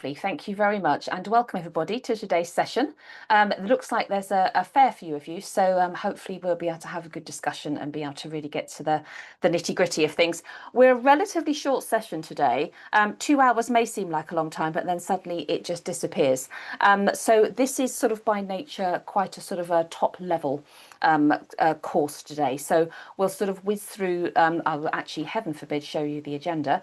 Thank you very much, and welcome everybody to today's session. It looks like there's a fair few of you, so hopefully we'll be able to have a good discussion and be able to really get to the nitty-gritty of things. We're a relatively short session today. 2 hours may seem like a long time, but then suddenly it just disappears. So this is sort of by nature quite a sort of a top level course today. So we'll sort of whiz through, I will actually, heaven forbid, show you the agenda.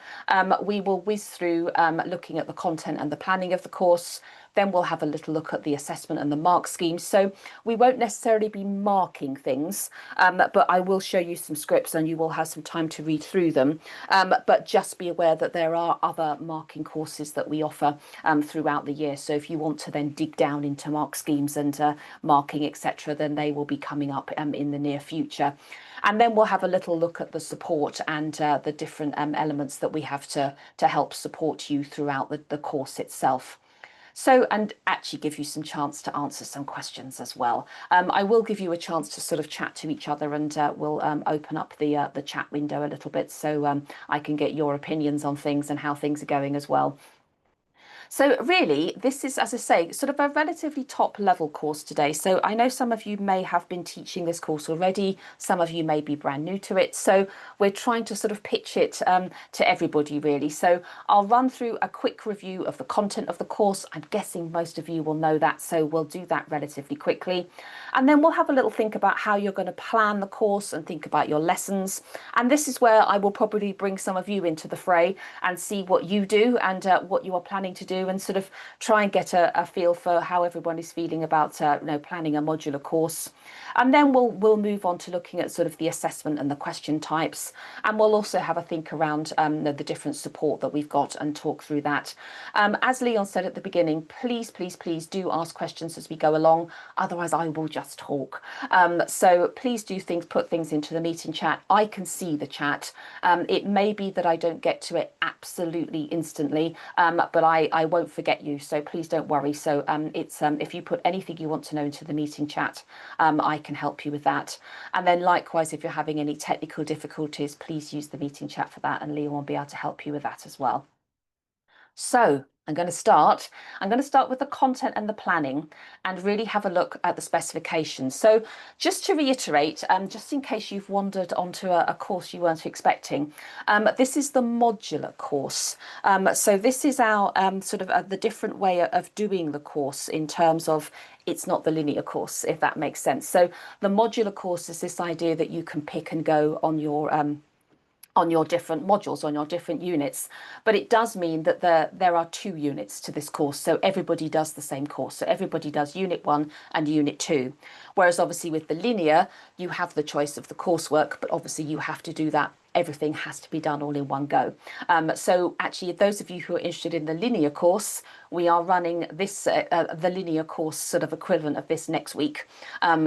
We will whiz through looking at the content and the planning of the course. Then we'll have a little look at the assessment and the mark scheme. So we won't necessarily be marking things, but I will show you some scripts and you will have some time to read through them. But just be aware that there are other marking courses that we offer throughout the year. So if you want to then dig down into mark schemes and marking, etc., then they will be coming up in the near future. And then we'll have a little look at the support and the different elements that we have to help support you throughout the course itself. So, and actually give you some chance to answer some questions as well. I will give you a chance to sort of chat to each other, and we'll open up the chat window a little bit so I can get your opinions on things and how things are going as well. So really, this is, as I say, sort of a relatively top level course today. So I know some of you may have been teaching this course already. Some of you may be brand new to it. So we're trying to sort of pitch it to everybody, really. So I'll run through a quick review of the content of the course. I'm guessing most of you will know that, so we'll do that relatively quickly. And then we'll have a little think about how you're going to plan the course and think about your lessons. And this is where I will probably bring some of you into the fray and see what you do and what you are planning to do, and sort of try and get a feel for how everyone is feeling about planning a modular course. And then we'll move on to looking at sort of the assessment and the question types, and we'll also have a think around the different support that we've got and talk through that. As Leon said at the beginning, please do ask questions as we go along, otherwise I will just talk. So please do put things into the meeting chat. I can see the chat. It may be that I don't get to it absolutely instantly, but I won't forget you, so please don't worry. So it's if you put anything you want to know into the meeting chat, I can help you with that. And then likewise, if you're having any technical difficulties, please use the meeting chat for that, and Leon will be able to help you with that as well. So I'm going to start with the content and the planning and really have a look at the specifications. So just to reiterate, just in case you've wandered onto a course you weren't expecting, this is the modular course. So this is our sort of the different way of doing the course in terms of it's not the linear course, if that makes sense. So the modular course is this idea that you can pick and go on your different modules, on your different units. But it does mean that there are 2 units to this course. So everybody does the same course. So everybody does Unit 1 and Unit 2. Whereas obviously with the linear, you have the choice of the coursework, but obviously you have to do that. Everything has to be done all in one go. So actually, those of you who are interested in the linear course, we are running this the linear course sort of equivalent of this next week.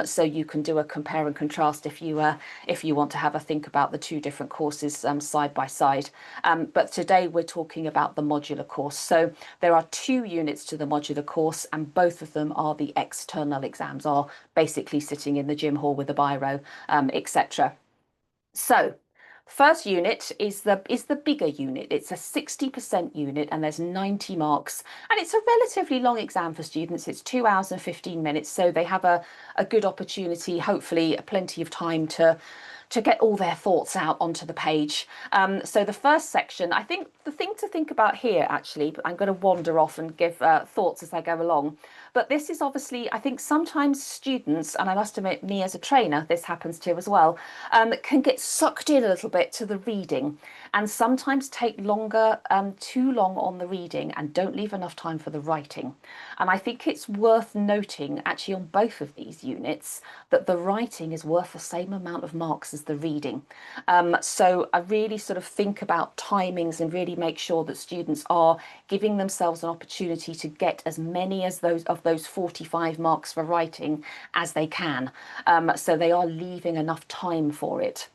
So you can do a compare and contrast if you want to have a think about the 2 different courses side by side. But today we're talking about the modular course. So there are 2 units to the modular course, and both of them are the external exams, are basically sitting in the gym hall with a biro, etc. So first unit is the bigger unit. It's a 60% unit and there's 90 marks, and it's a relatively long exam for students. It's 2 hours and 15 minutes, so they have a good opportunity, hopefully plenty of time to get all their thoughts out onto the page. So the first section, I think the thing to think about here, actually, but I'm going to wander off and give thoughts as I go along. But this is obviously, I think sometimes students, and I must admit me as a trainer, this happens to as well, can get sucked in a little bit to the reading and sometimes take too long on the reading and don't leave enough time for the writing. And I think it's worth noting actually on both of these units that the writing is worth the same amount of marks as the reading. So I really sort of think about timings and really make sure that students are giving themselves an opportunity to get as many as those 45 marks for writing as they can. So they are leaving enough time for it.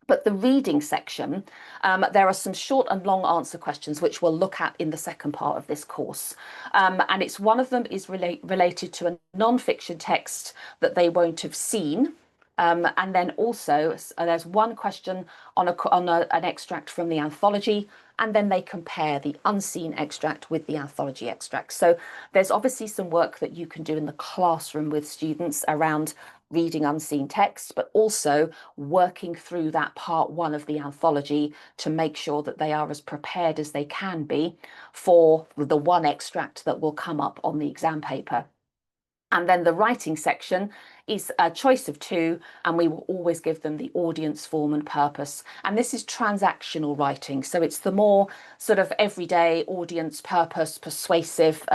But the reading section, there are some short and long answer questions which we'll look at in the second part of this course. And it's one of them is related to a non-fiction text that they won't have seen. And then also there's one question on an extract from the anthology, and then they compare the unseen extract with the anthology extract. So there's obviously some work that you can do in the classroom with students around reading unseen text, but also working through that part one of the anthology to make sure that they are as prepared as they can be for the one extract that will come up on the exam paper. And then the writing section is a choice of two, and we will always give them the audience, form and purpose. And this is transactional writing. So it's the more sort of everyday audience, purpose, persuasive,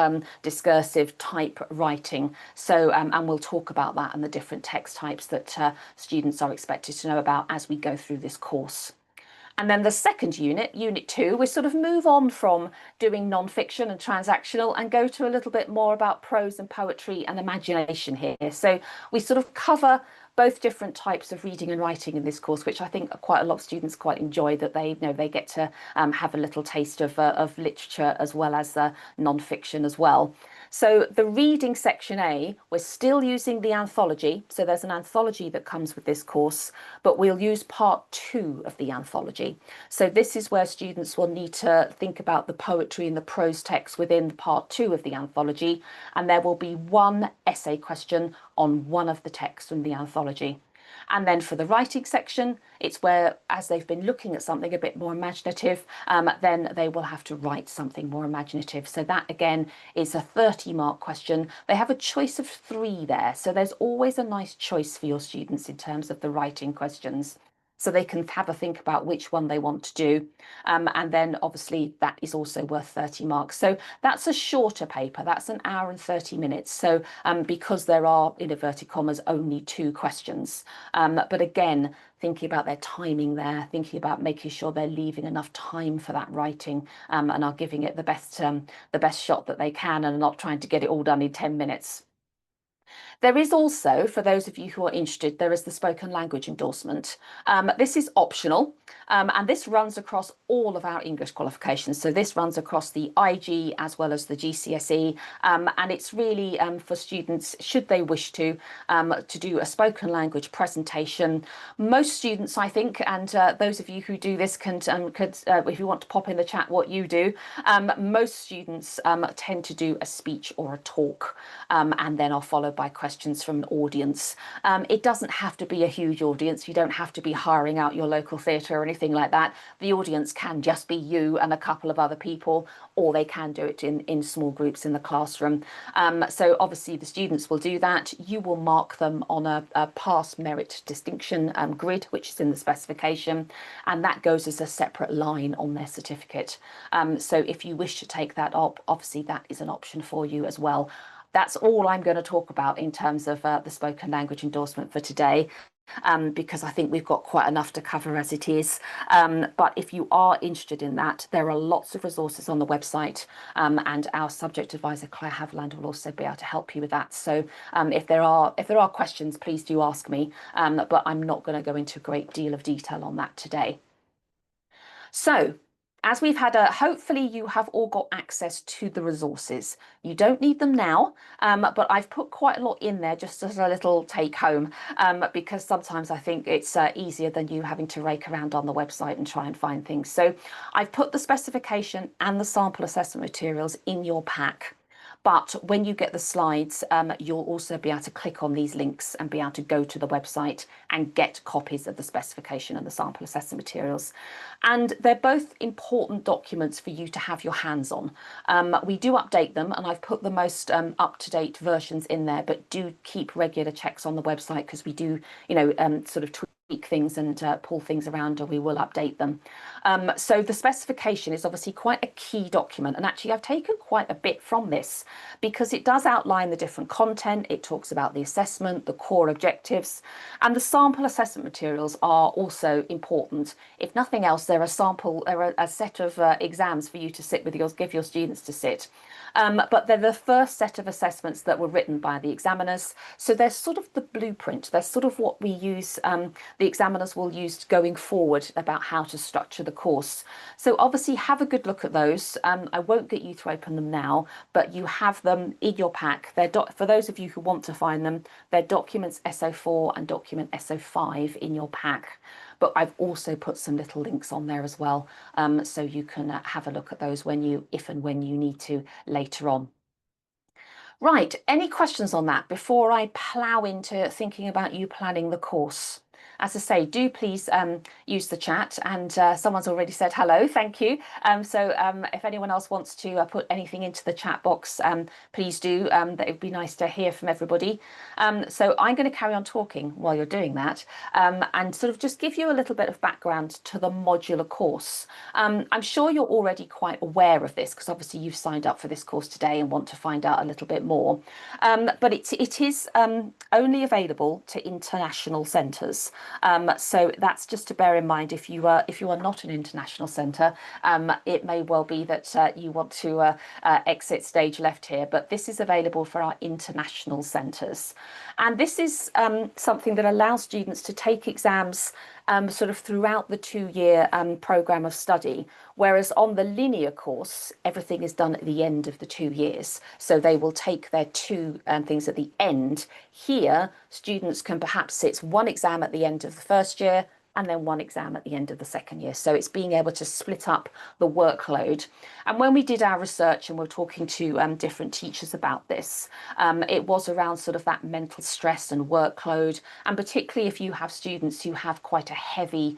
discursive type writing. So, and we'll talk about that and the different text types that students are expected to know about as we go through this course. And then the second unit, unit 2, we sort of move on from doing non-fiction and transactional and go to a little bit more about prose and poetry and imagination here. So we sort of cover both different types of reading and writing in this course, which I think quite a lot of students quite enjoy, that they they get to have a little taste of literature as well as non-fiction as well. So the reading section A, we're still using the anthology. So there's an anthology that comes with this course, but we'll use part 2 of the anthology. So this is where students will need to think about the poetry and the prose text within part 2 of the anthology. And there will be one essay question on one of the texts from the anthology. And then for the writing section, it's where, as they've been looking at something a bit more imaginative, then they will have to write something more imaginative. So that, again, is a 30-mark question. They have a choice of 3 there. So there's always a nice choice for your students in terms of the writing questions. So they can have a think about which one they want to do. And then obviously that is also worth 30 marks. So that's a shorter paper. That's an hour and 30 minutes. So because there are, in inverted commas, only 2 questions. But again, thinking about their timing there, thinking about making sure they're leaving enough time for that writing and are giving it the best shot that they can and not trying to get it all done in 10 minutes. There is also, for those of you who are interested, there is the spoken language endorsement. This is optional, and this runs across all of our English qualifications. So this runs across the IG as well as the GCSE, and it's really for students, should they wish to do a spoken language presentation. Most students, I think, and those of you who do this could, if you want to pop in the chat what you do, most students tend to do a speech or a talk, and then are followed by questions from an audience. It doesn't have to be a huge audience. You don't have to be hiring out your local theatre or anything like that. The audience can just be you and a couple of other people, or they can do it in small groups in the classroom. So obviously the students will do that. You will mark them on a pass merit distinction grid, which is in the specification, and that goes as a separate line on their certificate. So if you wish to take that up, obviously that is an option for you as well. That's all I'm going to talk about in terms of the spoken language endorsement for today, because I think we've got quite enough to cover as it is. But if you are interested in that, there are lots of resources on the website, and our subject advisor, Claire Haviland, will also be able to help you with that. So if there are questions, please do ask me, but I'm not going to go into a great deal of detail on that today. So, as we've had hopefully you have all got access to the resources. You don't need them now, but I've put quite a lot in there just as a little take home, because sometimes I think it's easier than you having to rake around on the website and try and find things. So I've put the specification and the sample assessment materials in your pack. But when you get the slides, you'll also be able to click on these links and be able to go to the website and get copies of the specification and the sample assessment materials. And they're both important documents for you to have your hands on. We do update them, and I've put the most up-to-date versions in there, but do keep regular checks on the website, because we do, sort of tweak things and pull things around, or we will update them. So the specification is obviously quite a key document, and actually I've taken quite a bit from this because it does outline the different content. It talks about the assessment, the core objectives, and the sample assessment materials are also important. If nothing else, they're a set of exams for you to sit with, give your students to sit. But they're the first set of assessments that were written by the examiners. So they're sort of the blueprint. They're sort of what we use, the examiners will use going forward about how to structure the course. So obviously have a good look at those. I won't get you to open them now, but you have them in your pack. For those of you who want to find them, they're documents SO4 and document SO5 in your pack. but I've also put some little links on there as well, so you can have a look at those if and when you need to later on. Right, any questions on that before I plough into thinking about you planning the course? As I say, do please use the chat, and someone's already said hello, thank you. So if anyone else wants to put anything into the chat box, please do. That would be nice to hear from everybody. So I'm going to carry on talking while you're doing that, and sort of just give you a little bit of background to the modular course. I'm sure you're already quite aware of this because obviously you've signed up for this course today and want to find out a little bit more. But it is only available to international centres. So that's just to bear in mind if you are not an international centre, it may well be that you want to exit stage left here, but this is available for our international centres. And this is something that allows students to take exams sort of throughout the 2-year programme of study, whereas on the linear course, everything is done at the end of the 2 years. So they will take their two things at the end. Here, students can perhaps sit one exam at the end of the first year and then one exam at the end of the second year. So it's being able to split up the workload. And when we did our research and we're talking to different teachers about this, it was around sort of that mental stress and workload. And particularly if you have students who have quite a heavy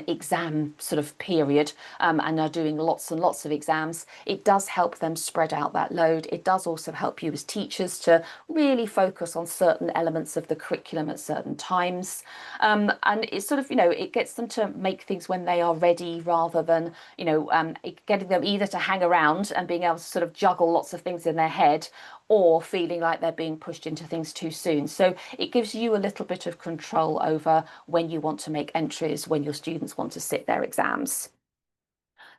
exam sort of period and are doing lots and lots of exams, it does help them spread out that load. It does also help you as teachers to really focus on certain elements of the curriculum at certain times. And it's sort of, it gets them to make things when they are ready rather than, getting them either to hang around and being able to sort of juggle lots of things in their head or feeling like they're being pushed into things too soon. So it gives you a little bit of control over when you want to make entries, when your students want to sit their exams.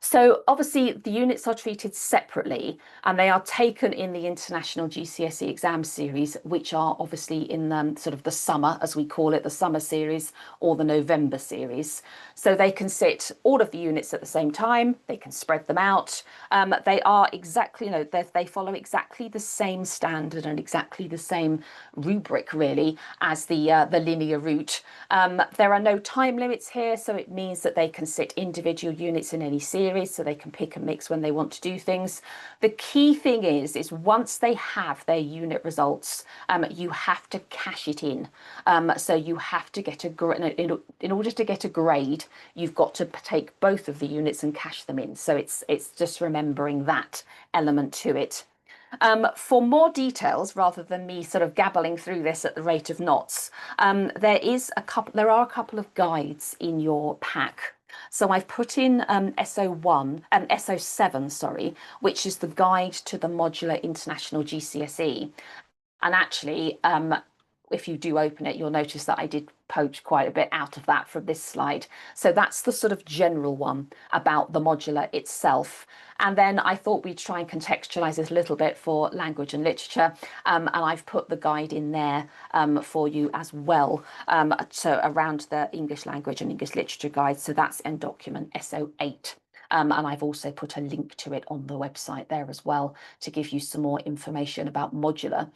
So obviously the units are treated separately and they are taken in the international GCSE exam series, which are obviously in sort of the summer, as we call it, the summer series or the November series. So they can sit all of the units at the same time, they can spread them out. They are exactly, they follow exactly the same standard and exactly the same rubric really as the linear route. There are no time limits here, so it means that they can sit individual units in any series, so they can pick and mix when they want to do things. The key thing is once they have their unit results, you have to cash it in. So you have to get in order to get a grade, you've got to take both of the units and cash them in. So it's just remembering that element to it. For more details, rather than me sort of gabbling through this at the rate of knots, there are a couple of guides in your pack. So I've put in SO7, sorry, which is the guide to the modular international GCSE. And actually, if you do open it, you'll notice that I did poach quite a bit out of that from this slide. So that's the sort of general one about the modular itself. And then I thought we'd try and contextualize it a little bit for language and literature. And I've put the guide in there for you as well. So around the English language and English literature guide. So that's in document SO8. And I've also put a link to it on the website there as well to give you some more information about modular.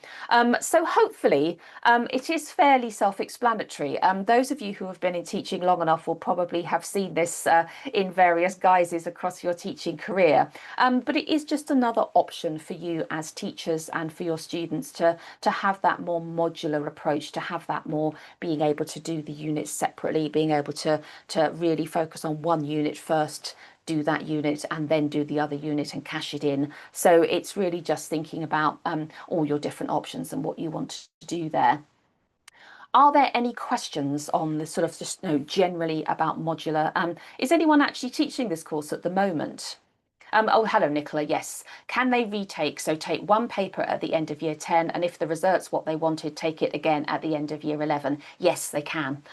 So hopefully it is fairly self-explanatory. Those of you who have been in teaching long enough will probably have seen this in various guises across your teaching career. But it is just another option for you as teachers and for your students to have that more modular approach, to have that more being able to do the units separately, being able to really focus on one unit first, do that unit and then do the other unit and cash it in. So it's really just thinking about all your different options and what you want to do there. Are there any questions on the sort of just generally about modular? Is anyone actually teaching this course at the moment? Oh, hello, Nicola. Yes. Can they retake? So take one paper at the end of year 10, and if the result's what they wanted, take it again at the end of year 11. Yes, they can.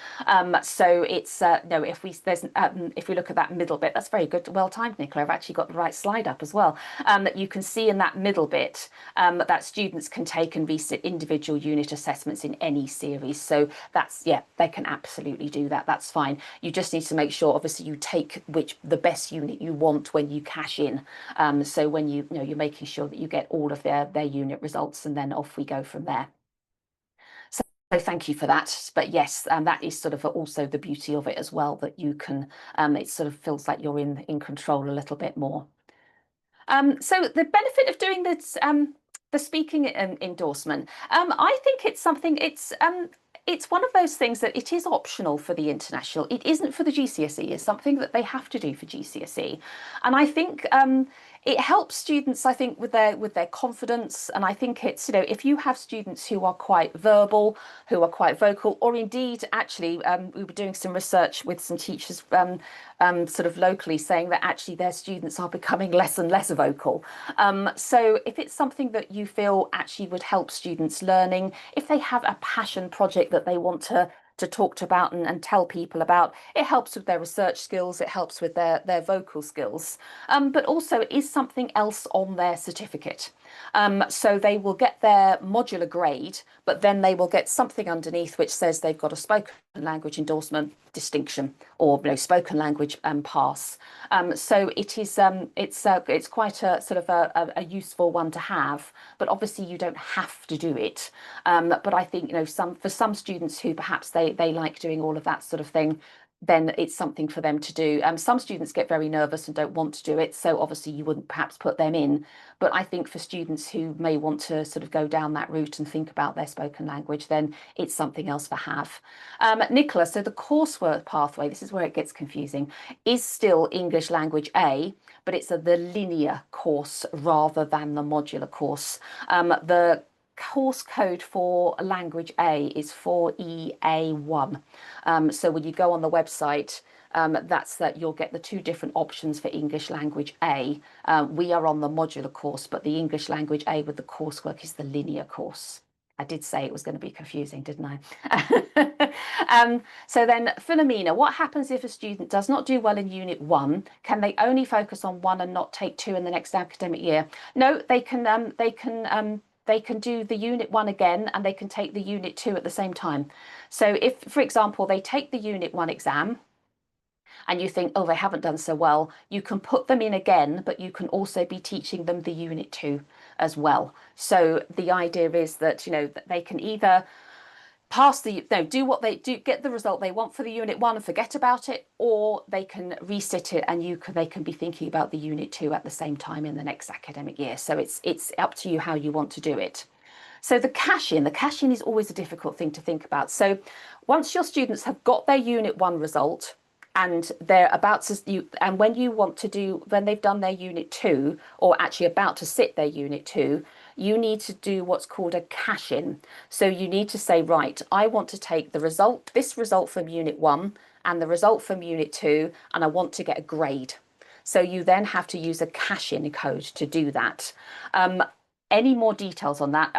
So it's no. If we look at that middle bit, that's very good. Well timed, Nicola. I've actually got the right slide up as well. That you can see in that middle bit that students can take and resit individual unit assessments in any series. So that's they can absolutely do that. That's fine. You just need to make sure, obviously, you take the best unit you want when you cash in. So when you're making sure that you get all of their unit results, and then off we go from there. So thank you for that. But yes, that is sort of also the beauty of it as well, that you can, it sort of feels like you're in control a little bit more. So the benefit of doing this, the speaking endorsement, I think it's something, it's one of those things that it is optional for the international. It isn't for the GCSE. It's something that they have to do for GCSE. And I think it helps students, I think, with their confidence. And I think it's, if you have students who are quite verbal, who are quite vocal, or indeed, actually, we were doing some research with some teachers sort of locally saying that actually their students are becoming less and less vocal. So if it's something that you feel actually would help students learning, if they have a passion project that they want to talk about and tell people about, it helps with their research skills, it helps with their vocal skills, but also it is something else on their certificate. So they will get their modular grade, but then they will get something underneath which says they've got a spoken language endorsement distinction, or spoken language pass. So it is it's quite a sort of a useful one to have, but obviously you don't have to do it. But I think for some students who perhaps they like doing all of that sort of thing, then it's something for them to do. Some students get very nervous and don't want to do it, so obviously you wouldn't perhaps put them in. But I think for students who may want to sort of go down that route and think about their spoken language, then it's something else to have. Nicola, so the coursework pathway, this is where it gets confusing, is still English Language A, but it's the linear course rather than the modular course. The course code for language A is 4EA1. So when you go on the website, that's that you'll get the two different options for English Language A. We are on the modular course, but the English Language A with the coursework is the linear course. I did say it was going to be confusing, didn't I? So then, Philomena, what happens if a student does not do well in Unit 1? Can they only focus on 1 and not take 2 in the next academic year? No, they can do the Unit 1 again, and they can take the Unit 2 at the same time. So if, for example, they take the Unit 1 exam and you think, oh, they haven't done so well, you can put them in again, but you can also be teaching them the Unit 2 as well. So the idea is that, that they can either do what they do, get the result they want for the Unit 1 and forget about it, or they can resit it and they can be thinking about the Unit 2 at the same time in the next academic year. So it's up to you how you want to do it. So the cash-in is always a difficult thing to think about. So once your students have got their Unit 1 result, and they're about to and when they've done their Unit 2, or actually about to sit their Unit 2, you need to do what's called a cash-in. So you need to say, right, I want to take this result from Unit 1 and the result from Unit 2, and I want to get a grade. So you then have to use a cash-in code to do that. Any more details on that,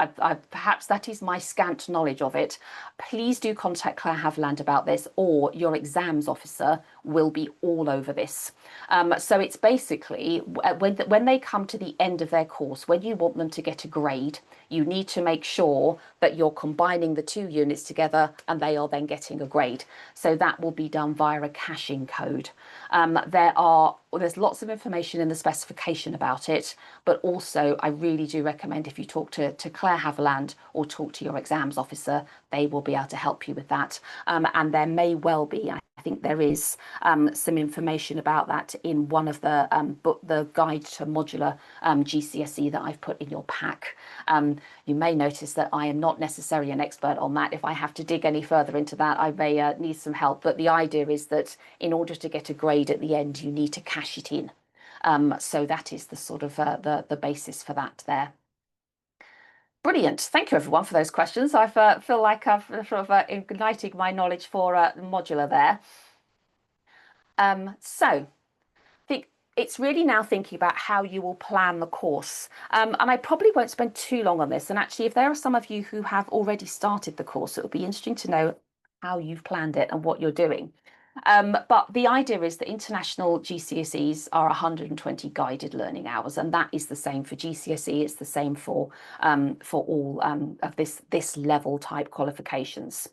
perhaps that is my scant knowledge of it, please do contact Claire Haviland about this, or your exams officer will be all over this. So it's basically when they come to the end of their course, when you want them to get a grade, you need to make sure that you're combining the two units together and they are then getting a grade. So that will be done via a cash-in code. There's lots of information in the specification about it, but also I really do recommend if you talk to Claire Haviland or talk to your exams officer, they will be able to help you with that. And there may well be, I think there is some information about that in one of the guide to modular GCSE that I've put in your pack. You may notice that I am not necessarily an expert on that. If I have to dig any further into that, I may need some help. But the idea is that in order to get a grade at the end, you need to cash it in. So that is the sort of the basis for that there. Brilliant. Thank you, everyone, for those questions. I feel like I've sort of ignited my knowledge for modular there. So it's really now thinking about how you will plan the course. And I probably won't spend too long on this. And actually, if there are some of you who have already started the course, it would be interesting to know how you've planned it and what you're doing. But the idea is that international GCSEs are 120 guided learning hours, and that is the same for GCSE. It's the same for all of this level type qualifications.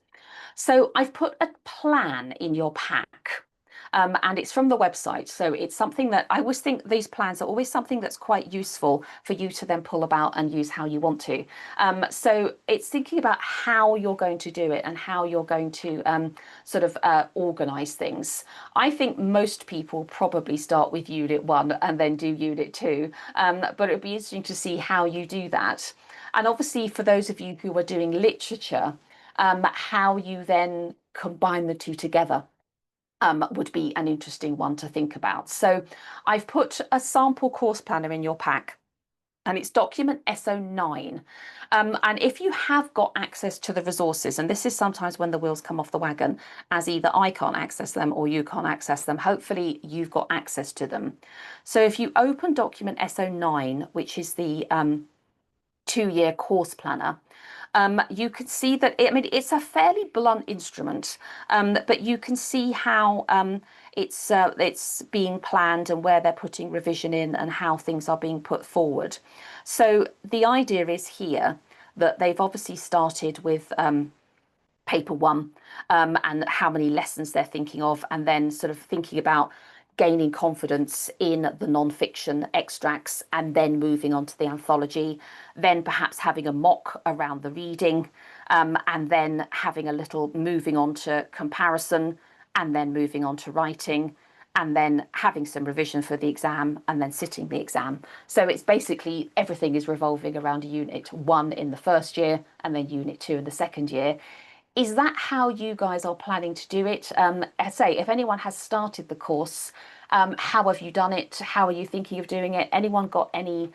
So I've put a plan in your pack. and it's from the website. So it's something that I always think these plans are always something that's quite useful for you to then pull about and use how you want to. So it's thinking about how you're going to do it and how you're going to sort of organize things. I think most people probably start with Unit 1 and then do Unit 2, but it'd be interesting to see how you do that. And obviously, for those of you who are doing literature, how you then combine the two together would be an interesting one to think about. So I've put a sample course planner in your pack, and it's document SO9. And if you have got access to the resources, and this is sometimes when the wheels come off the wagon, as either I can't access them or you can't access them, hopefully you've got access to them. So if you open document SO9, which is the 2-year course planner, you can see that it's a fairly blunt instrument, but you can see how it's being planned and where they're putting revision in and how things are being put forward. So the idea is here that they've obviously started with paper 1 and how many lessons they're thinking of, and then sort of thinking about gaining confidence in the non-fiction extracts and then moving on to the anthology, then perhaps having a mock around the reading, and then having a little moving on to comparison, and then moving on to writing, and then having some revision for the exam, and then sitting the exam. So it's basically everything is revolving around Unit 1 in the first year and then Unit 2 in the second year. Is that how you guys are planning to do it? I say, if anyone has started the course, how have you done it? How are you thinking of doing it? Anyone got any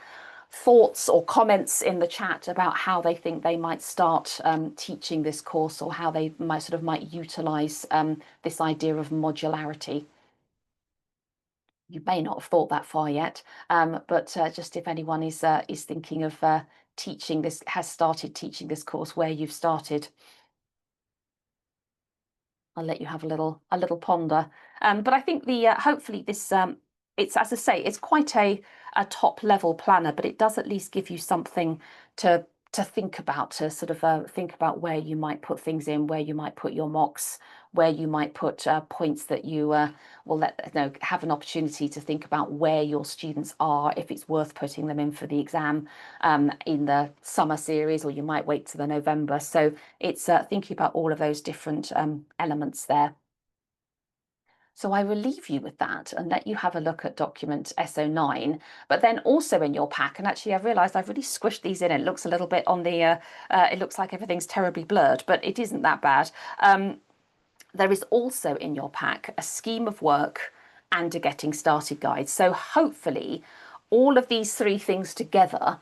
thoughts or comments in the chat about how they think they might start teaching this course, or how they might utilize this idea of modularity? You may not have thought that far yet, but just if anyone is thinking of teaching this, has started teaching this course, where you've started. I'll let you have a little ponder. But I think the hopefully this it's, as I say, it's quite a top level planner, but it does at least give you something to think about, to sort of think about where you might put things in, where you might put your mocks, where you might put points that you will have an opportunity to think about where your students are, if it's worth putting them in for the exam in the summer series, or you might wait to the November. So it's thinking about all of those different elements there. So I will leave you with that and let you have a look at document SO9, but then also in your pack, and actually I've realised I've really squished these in. It looks a little bit on the, it looks like everything's terribly blurred, but it isn't that bad. There is also in your pack a scheme of work and a getting started guide. So hopefully all of these 3 things together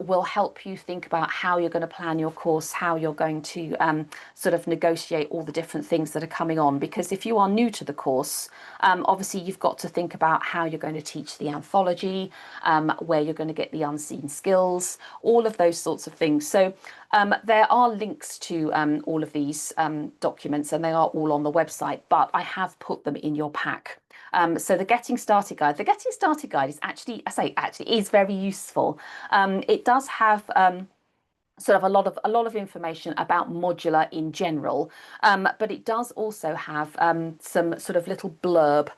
will help you think about how you're going to plan your course, how you're going to sort of negotiate all the different things that are coming on. Because if you are new to the course, obviously you've got to think about how you're going to teach the anthology, where you're going to get the unseen skills, all of those sorts of things. So there are links to all of these documents, and they are all on the website, but I have put them in your pack. So the Getting Started Guide, is actually, is very useful. It does have sort of a lot of information about modular in general, but it does also have some sort of little blurb,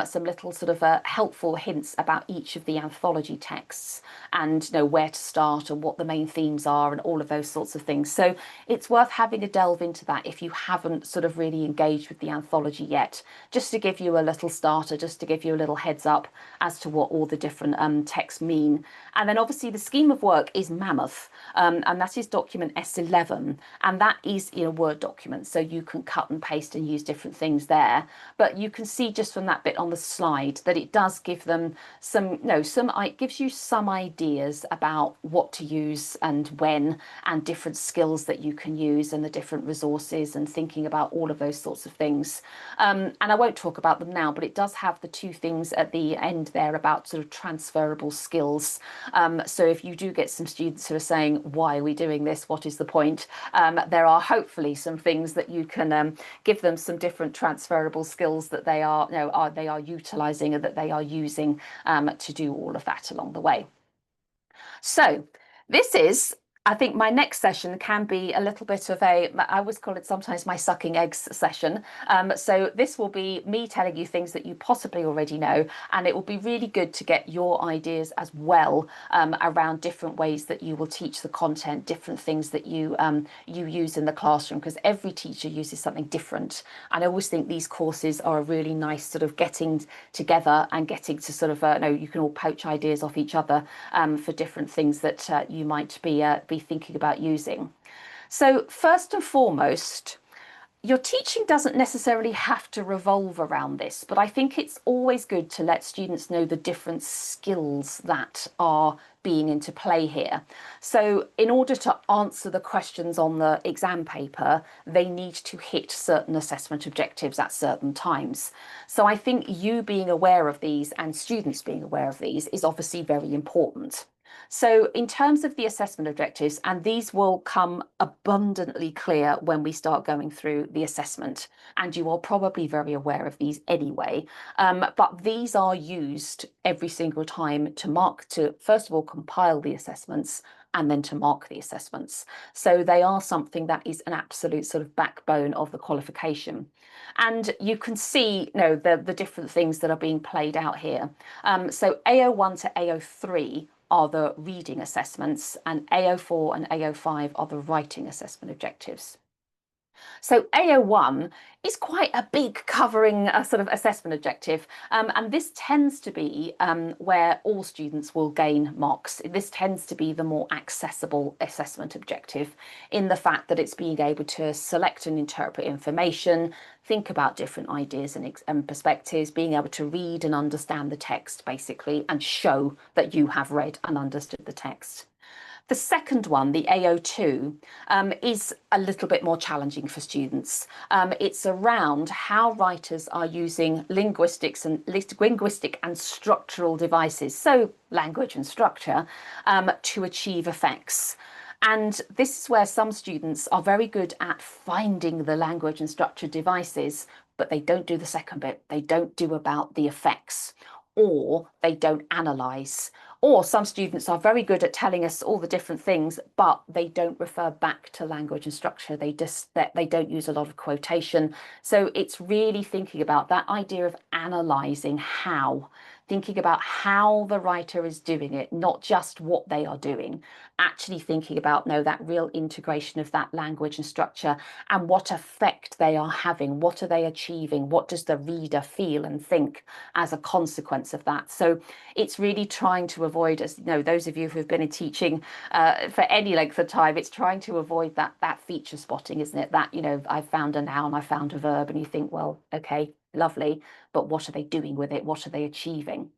some little sort of helpful hints about each of the anthology texts, and where to start and what the main themes are and all of those sorts of things. So it's worth having a delve into that if you haven't sort of really engaged with the anthology yet, just to give you a little starter, just to give you a little heads up as to what all the different texts mean. And then obviously the scheme of work is mammoth, and that is document S11, and that is in a Word document, so you can cut and paste and use different things there. But you can see just from that bit on the slide that it does give them it gives you some ideas about what to use and when, and different skills that you can use, and the different resources, and thinking about all of those sorts of things. And I won't talk about them now, but it does have the 2 things at the end there about sort of transferable skills. So if you do get some students who are saying, why are we doing this? What is the point? There are hopefully some things that you can give them, some different transferable skills that they are, they are utilising, and that they are using to do all of that along the way. So this is I think my next session can be a little bit of I always call it sometimes my sucking eggs session. So this will be me telling you things that you possibly already know, and it will be really good to get your ideas as well around different ways that you will teach the content, different things that you use in the classroom, because every teacher uses something different. And I always think these courses are a really nice sort of getting together and getting to sort of you can all poach ideas off each other for different things that you might be thinking about using. So first and foremost, your teaching doesn't necessarily have to revolve around this, but I think it's always good to let students know the different skills that are being into play here. So in order to answer the questions on the exam paper, they need to hit certain assessment objectives at certain times. So I think you being aware of these and students being aware of these is obviously very important. So in terms of the assessment objectives, and these will come abundantly clear when we start going through the assessment, and you are probably very aware of these anyway, but these are used every single time to first of all compile the assessments and then to mark the assessments. So they are something that is an absolute sort of backbone of the qualification. And you can see, the different things that are being played out here. So AO1 to AO3 are the reading assessments, and AO4 and AO5 are the writing assessment objectives. So AO1 is quite a big covering sort of assessment objective, and this tends to be where all students will gain marks. This tends to be the more accessible assessment objective in the fact that it's being able to select and interpret information, think about different ideas and perspectives, being able to read and understand the text basically, and show that you have read and understood the text. The second one, the AO2, is a little bit more challenging for students. It's around how writers are using linguistic and structural devices, so language and structure, to achieve effects. And this is where some students are very good at finding the language and structure devices, but they don't do the second bit. They don't do about the effects, or they don't analyse. Or some students are very good at telling us all the different things, but they don't refer back to language and structure. They don't use a lot of quotation. So it's really thinking about that idea of analysing how, thinking about how the writer is doing it, not just what they are doing, actually thinking about that real integration of that language and structure and what effect they are having, what are they achieving, what does the reader feel and think as a consequence of that. So it's really trying to avoid, as those of you who have been in teaching for any length of time, it's trying to avoid that feature spotting, isn't it? That, I found a noun, I found a verb, and you think, well, okay, lovely, but what are they doing with it? What are they achieving?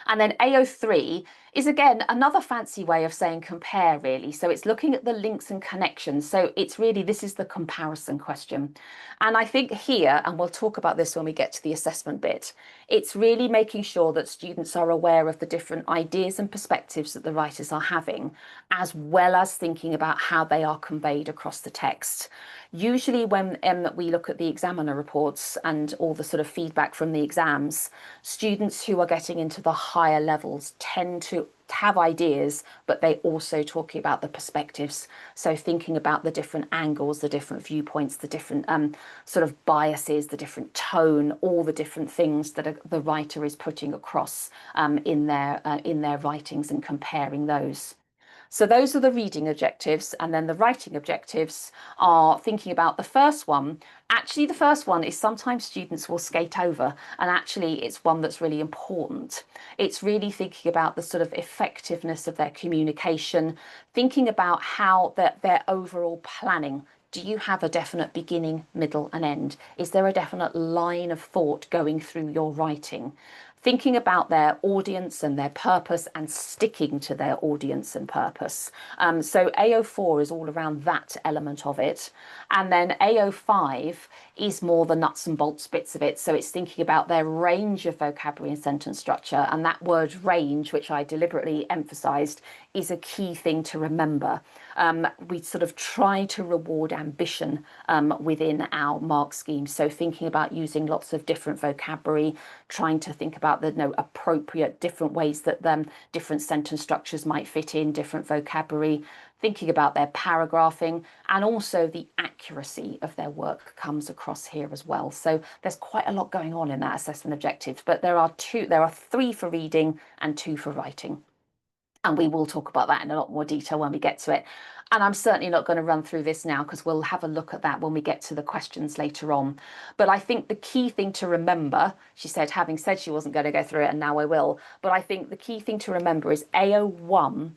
And then AO3 is, again, another fancy way of saying compare, really. So it's looking at the links and connections. So it's really, this is the comparison question. And I think here, and we'll talk about this when we get to the assessment bit, it's really making sure that students are aware of the different ideas and perspectives that the writers are having, as well as thinking about how they are conveyed across the text. Usually when we look at the examiner reports and all the sort of feedback from the exams, students who are getting into the higher levels tend to have ideas, but they also talking about the perspectives. So thinking about the different angles, the different viewpoints, the different sort of biases, the different tone, all the different things that the writer is putting across in their writings and comparing those. So those are the reading objectives, and then the writing objectives are thinking about the first one. Actually, the first one is sometimes students will skate over, and actually it's one that's really important. It's really thinking about the sort of effectiveness of their communication, thinking about how their overall planning. Do you have a definite beginning, middle, and end? Is there a definite line of thought going through your writing? Thinking about their audience and their purpose and sticking to their audience and purpose. So AO4 is all around that element of it. And then AO5 is more the nuts and bolts bits of it. So it's thinking about their range of vocabulary and sentence structure. And that word range, which I deliberately emphasised, is a key thing to remember. We sort of try to reward ambition within our mark scheme. So thinking about using lots of different vocabulary, trying to think about about the appropriate different ways that different sentence structures might fit in, different vocabulary, thinking about their paragraphing, and also the accuracy of their work comes across here as well. So there's quite a lot going on in that assessment objectives, but there are 3 for reading and 2 for writing. And we will talk about that in a lot more detail when we get to it. And I'm certainly not going to run through this now because we'll have a look at that when we get to the questions later on. But I think the key thing to remember, she said, having said she wasn't going to go through it, and now I will, but I think the key thing to remember is AO1.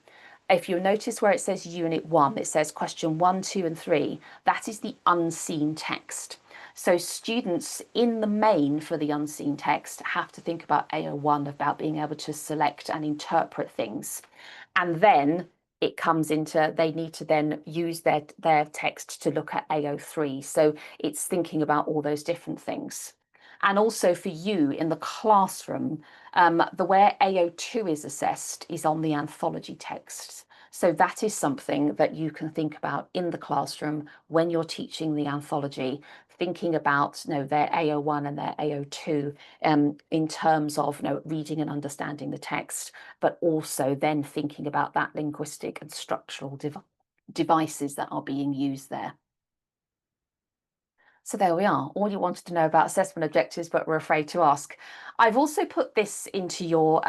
If you notice where it says Unit 1, it says question 1, 2, and 3. That is the unseen text. So students in the main for the unseen text have to think about AO1, about being able to select and interpret things. And then it comes into, they need to then use their text to look at AO3. So it's thinking about all those different things. And also for you in the classroom, the where AO2 is assessed is on the anthology texts. So that is something that you can think about in the classroom when you're teaching the anthology, thinking about their AO1 and their AO2 in terms of reading and understanding the text, but also then thinking about that linguistic and structural devices that are being used there. So there we are, all you wanted to know about assessment objectives, but were afraid to ask. I've also put this into your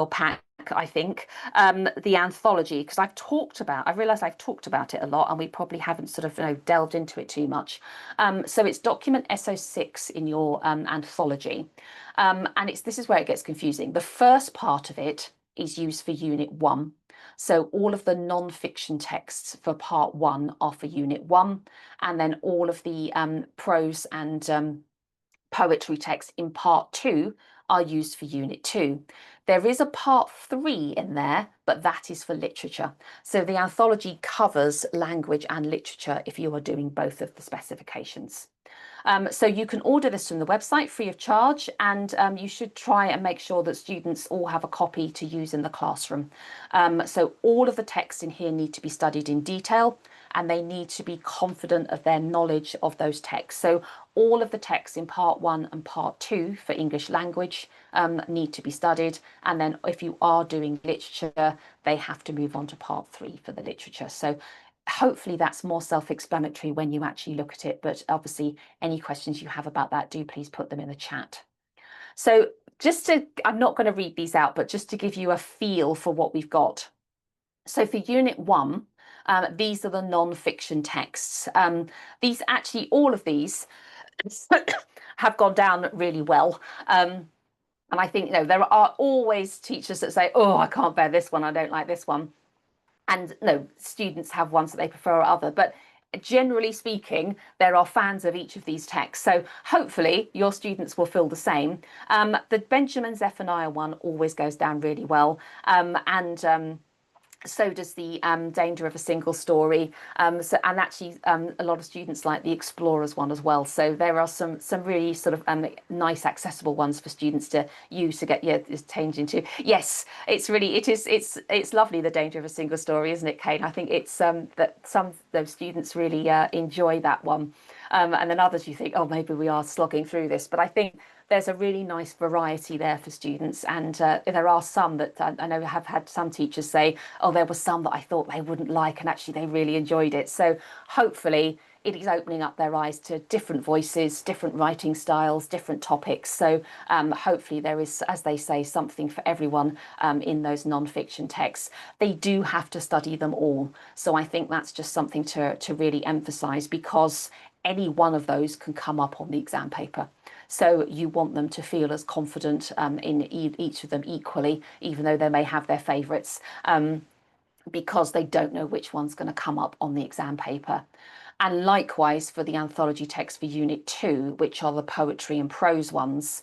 pack, I think, the anthology, because I realised I've talked about it a lot and we probably haven't sort of delved into it too much. So it's document SO6 in your anthology. And this is where it gets confusing. The first part of it is used for Unit 1. So all of the non-fiction texts for part 1 are for Unit 1, and then all of the prose and poetry texts in part 2 are used for Unit 2. There is a part 3 in there, but that is for literature. So the anthology covers language and literature if you are doing both of the specifications. So you can order this from the website free of charge, and you should try and make sure that students all have a copy to use in the classroom. So all of the texts in here need to be studied in detail, and they need to be confident of their knowledge of those texts. So all of the texts in part 1 and part 2 for English language need to be studied. And then if you are doing literature, they have to move on to part 3 for the literature. So hopefully that's more self-explanatory when you actually look at it. But obviously, any questions you have about that, do please put them in the chat. So I'm not going to read these out, but just to give you a feel for what we've got. So for Unit 1, these are the non-fiction texts. All of these have gone down really well. And I think, there are always teachers that say, oh, I can't bear this one, I don't like this one. And students have ones that they prefer or other. But generally speaking, there are fans of each of these texts. So hopefully your students will feel the same. The Benjamin Zephaniah one always goes down really well. So does the Danger of a Single Story. And actually a lot of students like the Explorers one as well. So there are some really sort of nice accessible ones for students to use to get changed into. Yes, it's lovely, the Danger of a Single Story, isn't it, Kane? I think it's that some of those students really enjoy that one. And then others you think, oh, maybe we are slogging through this. But I think there's a really nice variety there for students. And there are some that I know have had some teachers say, oh, there were some that I thought they wouldn't like, and actually they really enjoyed it. So hopefully it is opening up their eyes to different voices, different writing styles, different topics. So hopefully there is, as they say, something for everyone in those non-fiction texts. They do have to study them all. So I think that's just something to really emphasize, because any one of those can come up on the exam paper. So you want them to feel as confident in each of them equally, even though they may have their favourites, because they don't know which one's going to come up on the exam paper. And likewise for the anthology text for Unit 2, which are the poetry and prose ones,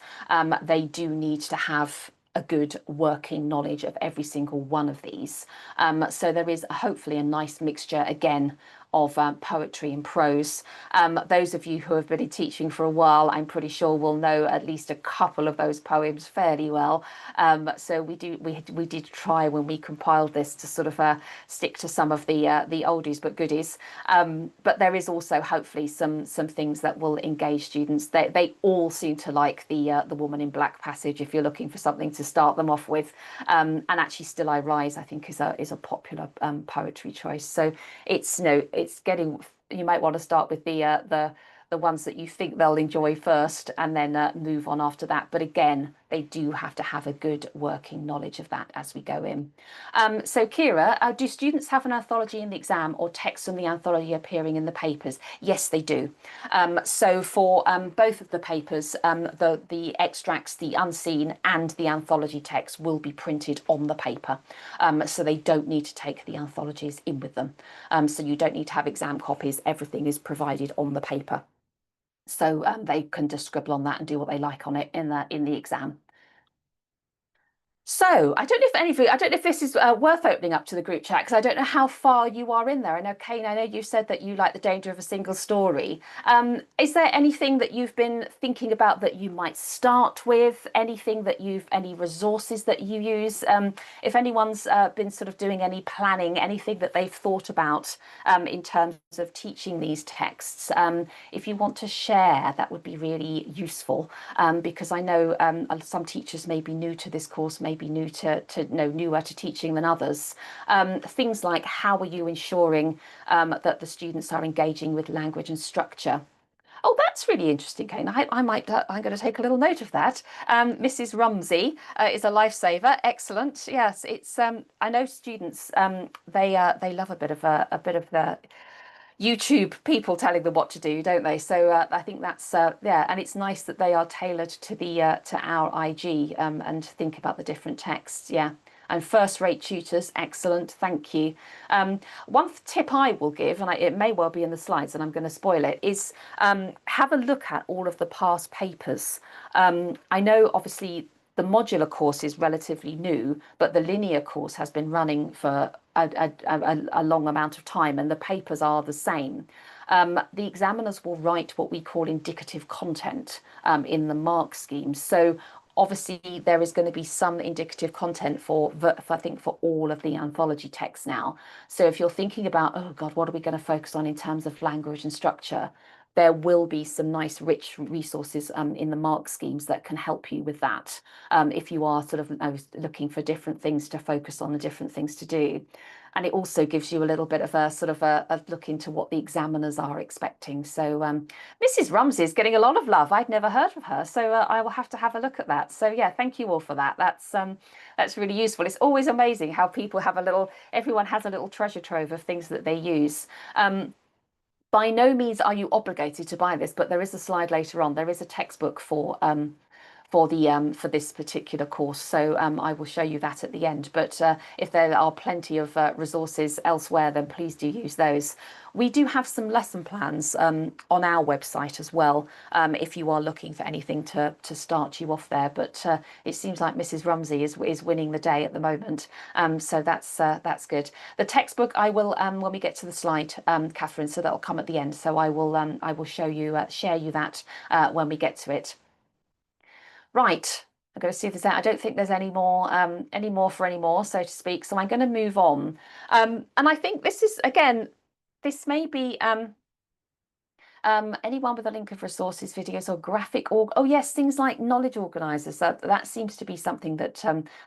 they do need to have a good working knowledge of every single one of these. So there is hopefully a nice mixture, again, of poetry and prose. Those of you who have been in teaching for a while, I'm pretty sure will know at least a couple of those poems fairly well. So we did try when we compiled this to sort of stick to some of the oldies but goodies. But there is also hopefully some things that will engage students. They all seem to like the Woman in Black passage if you're looking for something to start them off with. And actually, Still I Rise, I think, is a popular poetry choice. So it's it's getting. You might want to start with the ones that you think they'll enjoy first, and then move on after that. But again, they do have to have a good working knowledge of that as we go in. So Kira, do students have an anthology in the exam or text from the anthology appearing in the papers? Yes, they do. So for both of the papers, the extracts, the unseen and the anthology text will be printed on the paper. So they don't need to take the anthologies in with them. So you don't need to have exam copies. Everything is provided on the paper. So they can just scribble on that and do what they like on it in the exam. So I don't know if any of you, I don't know if this is worth opening up to the group chat because I don't know how far you are in there. I know, Kane, I know you said that you like the danger of a single story. Is there anything that you've been thinking about that you might start with? Anything that any resources that you use? If anyone's been sort of doing any planning, anything that they've thought about in terms of teaching these texts, if you want to share, that would be really useful because I know some teachers may be new to this course, maybe newer to teaching than others. Things like how are you ensuring that the students are engaging with language and structure? Oh, that's really interesting, Kane. I'm going to take a little note of that. Mrs. Rumsey is a lifesaver. Excellent. Yes, it's. I know students. They love a bit of the YouTube people telling them what to do, don't they? So I think that's yeah, and it's nice that they are tailored to to our IG and think about the different texts. Yeah. And first-rate tutors, excellent, thank you. One tip I will give, and it may well be in the slides, and I'm going to spoil it, is have a look at all of the past papers. I know, obviously, the modular course is relatively new, but the linear course has been running for a long amount of time, and the papers are the same. The examiners will write what we call indicative content in the mark scheme. So obviously there is going to be some indicative content I think for all of the anthology texts now. So if you're thinking about, oh God, what are we going to focus on in terms of language and structure? There will be some nice rich resources in the mark schemes that can help you with that if you are sort of looking for different things to focus on and different things to do. And it also gives you a little bit of a sort of a look into what the examiners are expecting. So Mrs. Rumsey is getting a lot of love. I'd never heard of her, so I will have to have a look at that. So yeah, thank you all for that. That's really useful. It's always amazing how people have everyone has a little treasure trove of things that they use. By no means are you obligated to buy this, but there is a slide later on. There is a textbook for this particular course, so I will show you that at the end. But if there are plenty of resources elsewhere, then please do use those. We do have some lesson plans on our website as well, if you are looking for anything to start you off there. But it seems like Mrs. Rumsey is winning the day at the moment, so that's good. The textbook I will when we get to the slide, Catherine, so that'll come at the end. So I will show you share you that when we get to it. Right, I'm going to see if I don't think there's any more for any more, so to speak. So I'm going to move on. And I think this is, again, this may be anyone with a link of resources, videos, or graphic oh yes, things like knowledge organisers. That seems to be something that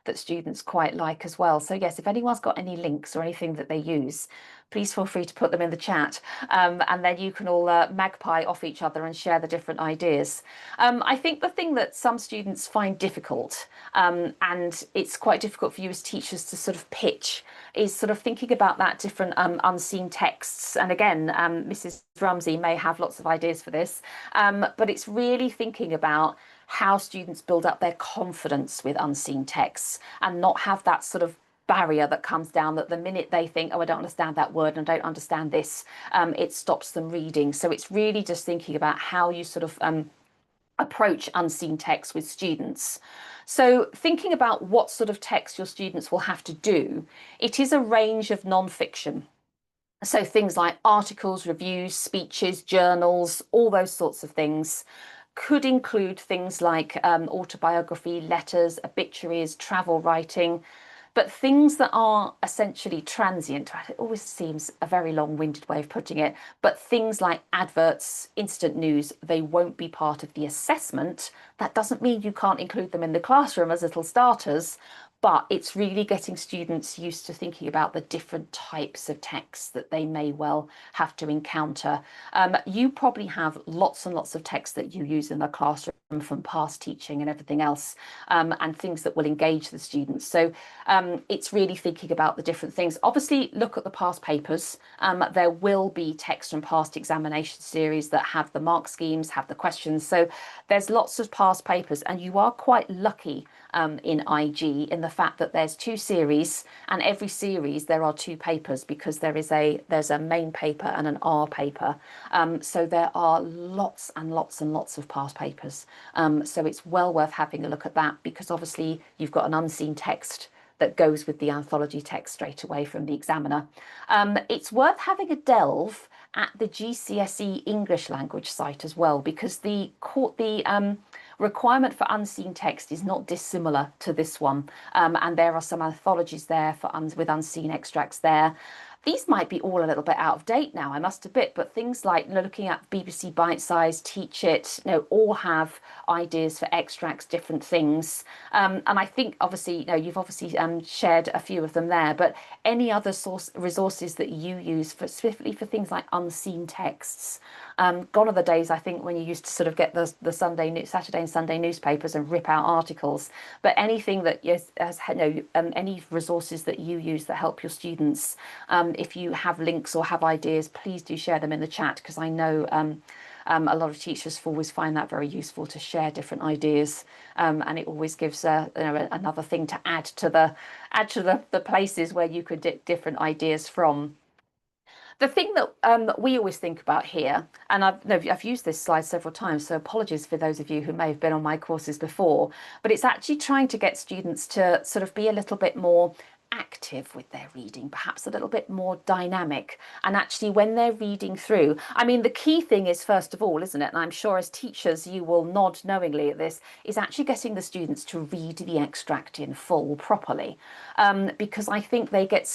that students quite like as well. So yes, if anyone's got any links or anything that they use, please feel free to put them in the chat, and then you can all magpie off each other and share the different ideas. I think the thing that some students find difficult, and it's quite difficult for you as teachers to sort of pitch, is sort of thinking about that different unseen texts. And again, Mrs. Rumsey may have lots of ideas for this, but it's really thinking about how students build up their confidence with unseen texts and not have that sort of barrier that comes down that the minute they think, oh, I don't understand that word and I don't understand this, it stops them reading. So it's really just thinking about how you sort of approach unseen text with students. So thinking about what sort of text your students will have to do, it is a range of non-fiction. So things like articles, reviews, speeches, journals, all those sorts of things could include things like autobiography, letters, obituaries, travel writing, but things that are essentially transient. It always seems a very long-winded way of putting it, but things like adverts, instant news, they won't be part of the assessment. That doesn't mean you can't include them in the classroom as little starters, but it's really getting students used to thinking about the different types of texts that they may well have to encounter. You probably have lots and lots of texts that you use in the classroom from past teaching and everything else, and things that will engage the students. So it's really thinking about the different things. Obviously, look at the past papers. There will be text from past examination series that have the mark schemes, have the questions. So there's lots of past papers, and you are quite lucky in IG in the fact that there's 2 series, and every series there are 2 papers because there's a main paper and an R paper. So there are lots and lots and lots of past papers. So it's well worth having a look at that, because obviously you've got an unseen text that goes with the anthology text straight away from the examiner. It's worth having a delve at the GCSE English language site as well, because the requirement for unseen text is not dissimilar to this one, and there are some anthologies there with unseen extracts there. These might be all a little bit out of date now, I must admit, but things like, looking at BBC Bite Size, Teach It, all have ideas for extracts, different things. And I think obviously, you've obviously shared a few of them there, but any other resources that you use specifically for things like unseen texts. Gone are the days, I think, when you used to sort of get the Saturday and Sunday newspapers and rip out articles. But anything that any resources that you use that help your students, if you have links or have ideas, please do share them in the chat, because I know a lot of teachers always find that very useful to share different ideas, and it always gives another thing to add to the places where you could get different ideas from. The thing that we always think about here, and I've used this slide several times, so apologies for those of you who may have been on my courses before, but it's actually trying to get students to sort of be a little bit more active with their reading, perhaps a little bit more dynamic. And actually, when they're reading through, I mean, the key thing is, first of all, isn't it? And I'm sure as teachers you will nod knowingly at this, is actually getting the students to read the extract in full properly. Because I think there's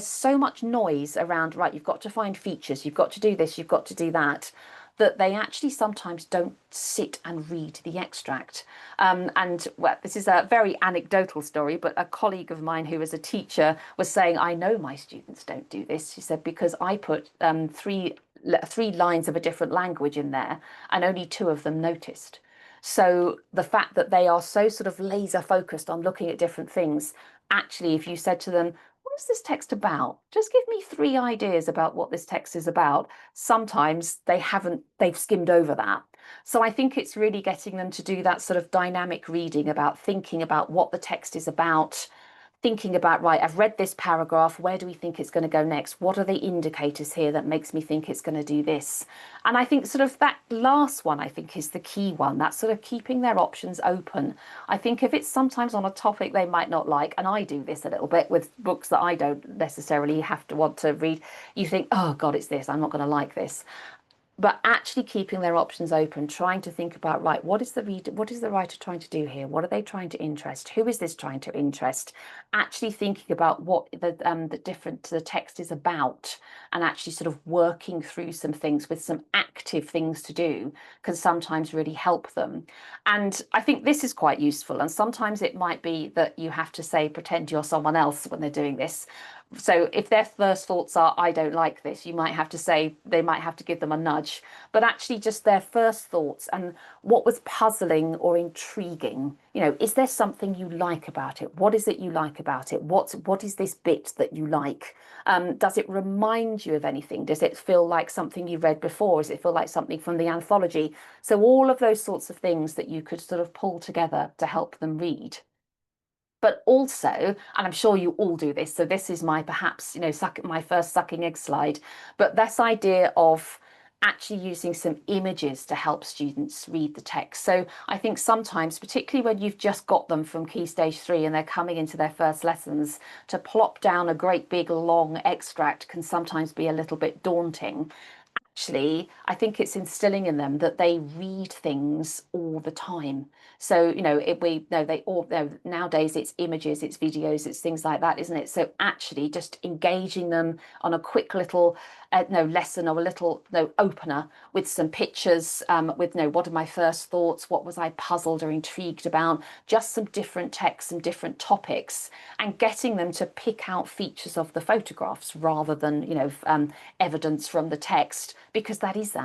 so much noise around, right, you've got to find features, you've got to do this, you've got to do that, that they actually sometimes don't sit and read the extract. And well, this is a very anecdotal story, but a colleague of mine who was a teacher was saying, I know my students don't do this. She said, because I put three lines of a different language in there, and only 2 of them noticed. So the fact that they are so sort of laser focused on looking at different things, actually, if you said to them, what is this text about? Just give me 3 ideas about what this text is about. Sometimes they've skimmed over that. So I think it's really getting them to do that sort of dynamic reading, about thinking about what the text is about, thinking about, right, I've read this paragraph, where do we think it's going to go next? What are the indicators here that makes me think it's going to do this? And I think sort of that last one, I think, is the key one, that sort of keeping their options open. I think if it's sometimes on a topic they might not like, and I do this a little bit with books that I don't necessarily have to want to read, you think, oh God, it's this, I'm not going to like this. But actually keeping their options open, trying to think about, right, what is the writer trying to do here? What are they trying to interest? Who is this trying to interest? Actually thinking about what the text is about, and actually sort of working through some things with some active things to do can sometimes really help them. And I think this is quite useful. And sometimes it might be that you have to say, pretend you're someone else when they're doing this. So if their first thoughts are, I don't like this, you might have to say, they might have to give them a nudge, but actually just their first thoughts and what was puzzling or intriguing. Is there something you like about it? What is it you like about it? What is this bit that you like? Does it remind you of anything? Does it feel like something you read before? Does it feel like something from the anthology? So all of those sorts of things that you could sort of pull together to help them read. But also, and I'm sure you all do this, so this is my perhaps, my first sucking egg slide, but this idea of actually using some images to help students read the text. So I think sometimes, particularly when you've just got them from Key Stage 3 and they're coming into their first lessons, to plop down a great big long extract can sometimes be a little bit daunting. Actually, I think it's instilling in them that they read things all the time. So, we know they all know nowadays it's images, it's videos, it's things like that, isn't it? So actually just engaging them on a quick little lesson or a little opener with some pictures, with what are my first thoughts, what was I puzzled or intrigued about, just some different texts and different topics, and getting them to pick out features of the photographs rather than evidence from the text, because that is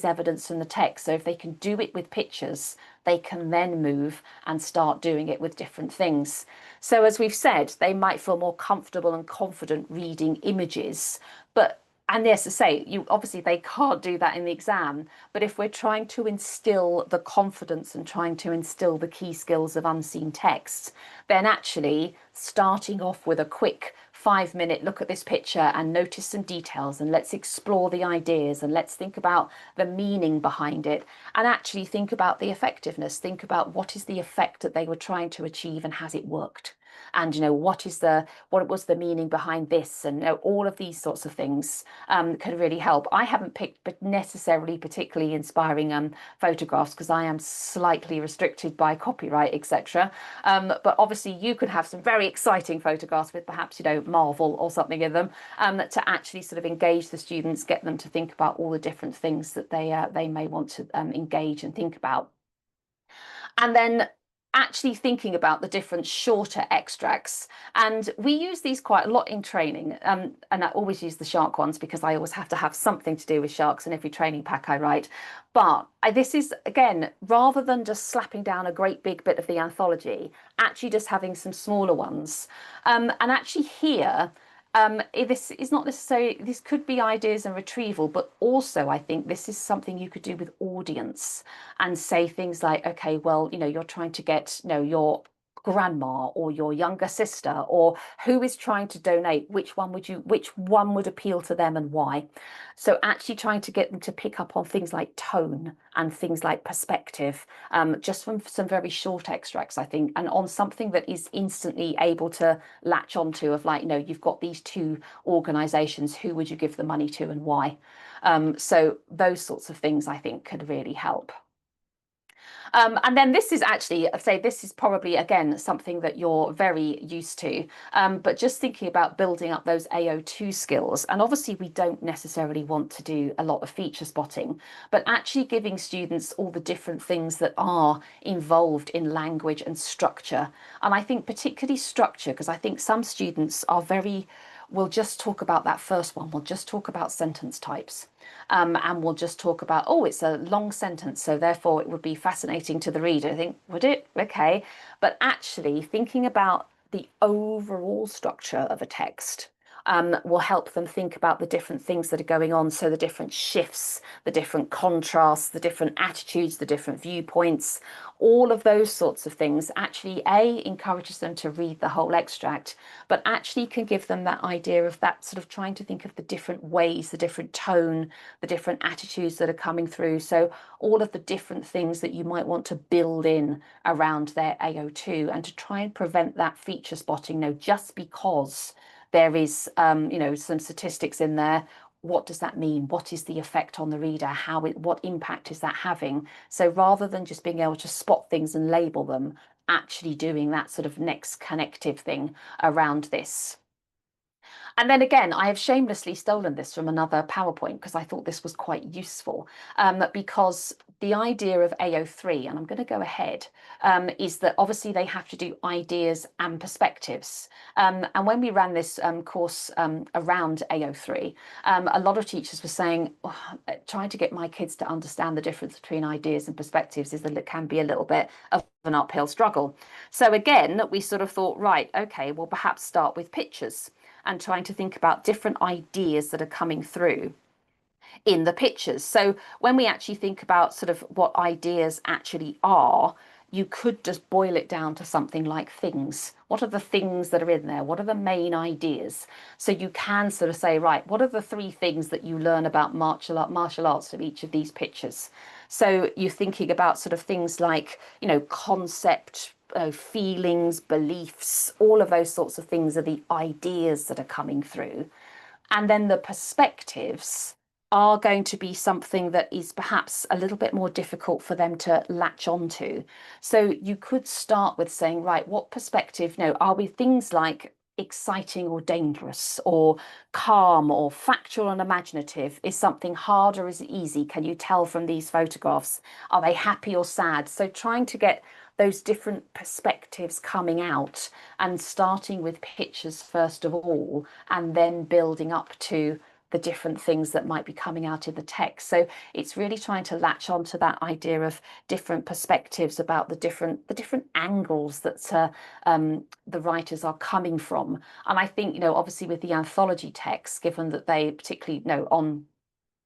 evidence from the text. So if they can do it with pictures, they can then move and start doing it with different things. So as we've said, they might feel more comfortable and confident reading images, but and yes, to say, obviously they can't do that in the exam, but if we're trying to instill the confidence and trying to instill the key skills of unseen text, then actually starting off with a quick 5-minute look at this picture and notice some details, and let's explore the ideas, and let's think about the meaning behind it, and actually think about the effectiveness, think about what is the effect that they were trying to achieve and has it worked, and what was the meaning behind this, and all of these sorts of things could really help. I haven't picked but necessarily particularly inspiring photographs because I am slightly restricted by copyright, etc. But obviously you could have some very exciting photographs with perhaps Marvel or something in them, to actually sort of engage the students, get them to think about all the different things that they may want to engage and think about. And then actually thinking about the different shorter extracts. And we use these quite a lot in training. And I always use the shark ones because I always have to have something to do with sharks in every training pack I write. But this is, again, rather than just slapping down a great big bit of the anthology, actually just having some smaller ones. And actually here, this is not necessarily, this could be ideas and retrieval, but also I think this is something you could do with audience and say things like, okay, well, you're trying to get, your grandma or your younger sister, or who is trying to donate, which one would appeal to them and why? So actually trying to get them to pick up on things like tone and things like perspective, just from some very short extracts, I think, and on something that is instantly able to latch onto of like, you've got these two organizations, who would you give the money to and why? So those sorts of things I think could really help. And then this is actually, I'd say this is probably, again, something that you're very used to, but just thinking about building up those AO2 skills. And obviously we don't necessarily want to do a lot of feature spotting, but actually giving students all the different things that are involved in language and structure. And I think particularly structure, because I think some students are we'll just talk about that first one. We'll just talk about sentence types. And we'll just talk about, oh, it's a long sentence, so therefore it would be fascinating to the reader. I think, would it? Okay. But actually thinking about the overall structure of a text will help them think about the different things that are going on. So the different shifts, the different contrasts, the different attitudes, the different viewpoints, all of those sorts of things actually, encourages them to read the whole extract, but actually can give them that idea of that sort of trying to think of the different ways, the different tone, the different attitudes that are coming through. So all of the different things that you might want to build in around their AO2, and to try and prevent that feature spotting, just because there is, some statistics in there. What does that mean? What is the effect on the reader? What impact is that having? So rather than just being able to spot things and label them, actually doing that sort of next connective thing around this. And then again, I have shamelessly stolen this from another PowerPoint because I thought this was quite useful, because the idea of AO3, and I'm going to go ahead, is that obviously they have to do ideas and perspectives. And when we ran this course around AO3, a lot of teachers were saying, oh, trying to get my kids to understand the difference between ideas and perspectives can be a little bit of an uphill struggle. So again, we sort of thought, right, okay, we'll perhaps start with pictures and trying to think about different ideas that are coming through in the pictures. So when we actually think about sort of what ideas actually are, you could just boil it down to something like things. What are the things that are in there? What are the main ideas? So you can sort of say, right, what are the three things that you learn about martial arts from each of these pictures? So you're thinking about sort of things like, concept, feelings, beliefs, all of those sorts of things are the ideas that are coming through. And then the perspectives are going to be something that is perhaps a little bit more difficult for them to latch onto. So you could start with saying, right, what perspective, are we things like exciting or dangerous or calm or factual and imaginative? Is something hard or is it easy? Can you tell from these photographs? Are they happy or sad? So trying to get those different perspectives coming out and starting with pictures first of all, and then building up to the different things that might be coming out in the text. So it's really trying to latch onto that idea of different perspectives about the different angles that the writers are coming from. And I think, obviously with the anthology texts, given that they particularly, on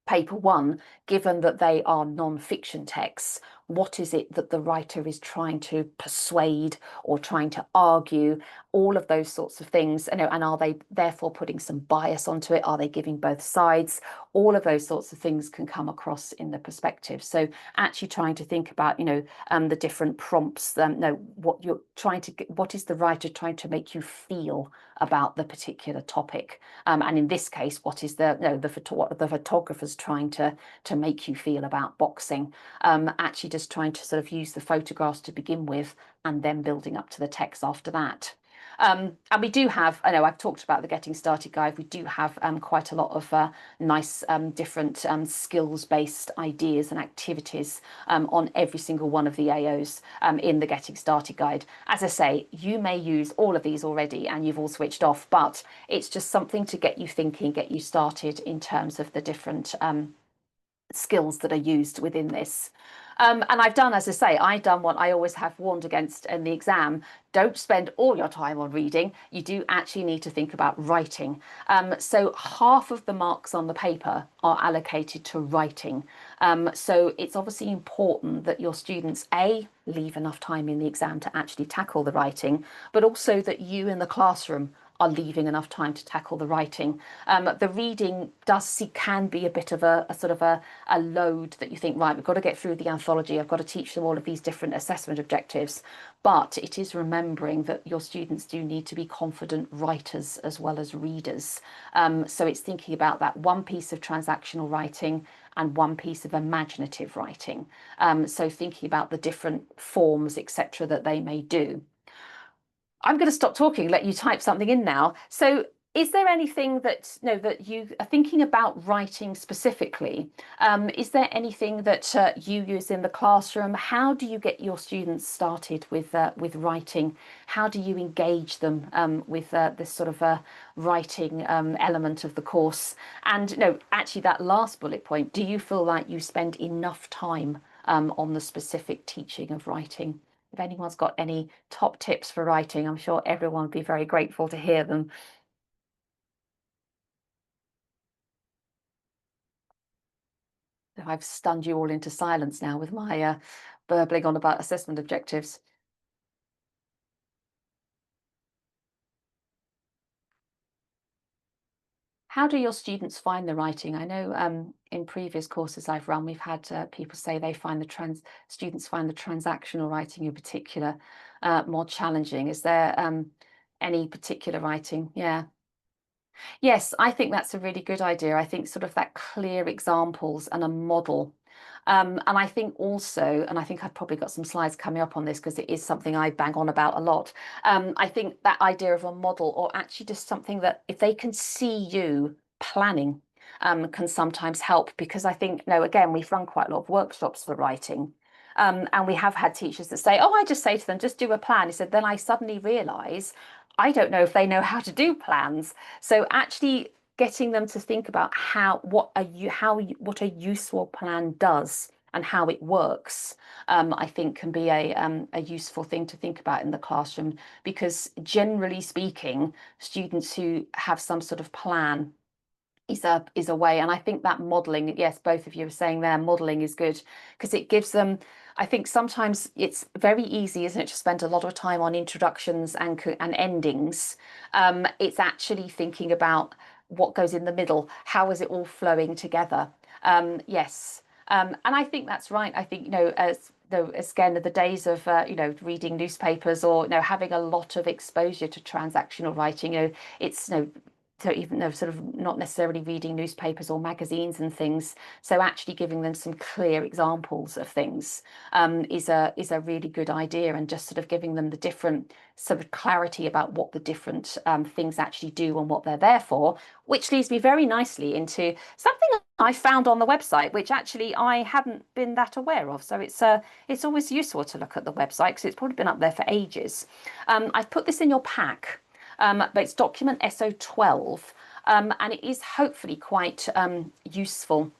paper one, given that they are non-fiction texts, what is it that the writer is trying to persuade or trying to argue? All of those sorts of things, and are they therefore putting some bias onto it? Are they giving both sides? All of those sorts of things can come across in the perspective. So actually trying to think about, the different prompts, what you're trying to get, what is the writer trying to make you feel about the particular topic? And in this case, what is what the photographer's trying to make you feel about boxing? Actually just trying to sort of use the photographs to begin with and then building up to the text after that. And we do have, I know I've talked about the Getting Started guide, we do have quite a lot of nice different skills-based ideas and activities on every single one of the AOs in the Getting Started guide. As I say, you may use all of these already and you've all switched off, but it's just something to get you thinking, get you started in terms of the different skills that are used within this. And I've done, as I say, I've done what I always have warned against in the exam. Don't spend all your time on reading. You do actually need to think about writing. So half of the marks on the paper are allocated to writing. So it's obviously important that your students, A, leave enough time in the exam to actually tackle the writing, but also that you in the classroom are leaving enough time to tackle the writing. The reading can be a bit of a sort of a load that you think, right, we've got to get through the anthology, I've got to teach them all of these different assessment objectives. But it is remembering that your students do need to be confident writers as well as readers. So it's thinking about that one piece of transactional writing and one piece of imaginative writing. So thinking about the different forms, etc., that they may do. I'm going to stop talking, let you type something in now. So is there anything that, that you are thinking about writing specifically? Is there anything that you use in the classroom? How do you get your students started with writing? How do you engage them with this sort of writing element of the course? And actually that last bullet point, do you feel like you spend enough time on the specific teaching of writing? If anyone's got any top tips for writing, I'm sure everyone would be very grateful to hear them. So I've stunned you all into silence now with my burbling on about assessment objectives. How do your students find the writing? I know in previous courses I've run, we've had people say they find students find the transactional writing in particular more challenging. Is there any particular writing? Yeah. Yes, I think that's a really good idea. I think sort of that clear examples and a model. And I think also, and I think I've probably got some slides coming up on this because it is something I bang on about a lot. I think that idea of a model, or actually just something that if they can see you planning, can sometimes help, because I think, again, we've run quite a lot of workshops for writing. And we have had teachers that say, oh, I just say to them, just do a plan. He said, then I suddenly realise I don't know if they know how to do plans. So actually getting them to think about what a useful plan does and how it works, I think can be a useful thing to think about in the classroom, because generally speaking, students who have some sort of plan is a way. And I think that modelling, yes, both of you are saying there, modelling is good because it gives them, I think sometimes it's very easy, isn't it, to spend a lot of time on introductions and endings. It's actually thinking about what goes in the middle. How is it all flowing together? Yes. And I think that's right. I think, as though again, the days of reading newspapers or having a lot of exposure to transactional writing, it's so even though sort of not necessarily reading newspapers or magazines and things, so actually giving them some clear examples of things is a really good idea, and just sort of giving them the different sort of clarity about what the different things actually do and what they're there for, which leads me very nicely into something I found on the website, which actually I hadn't been that aware of. So it's always useful to look at the website because it's probably been up there for ages. I've put this in your pack. But it's document SO12, and it is hopefully quite useful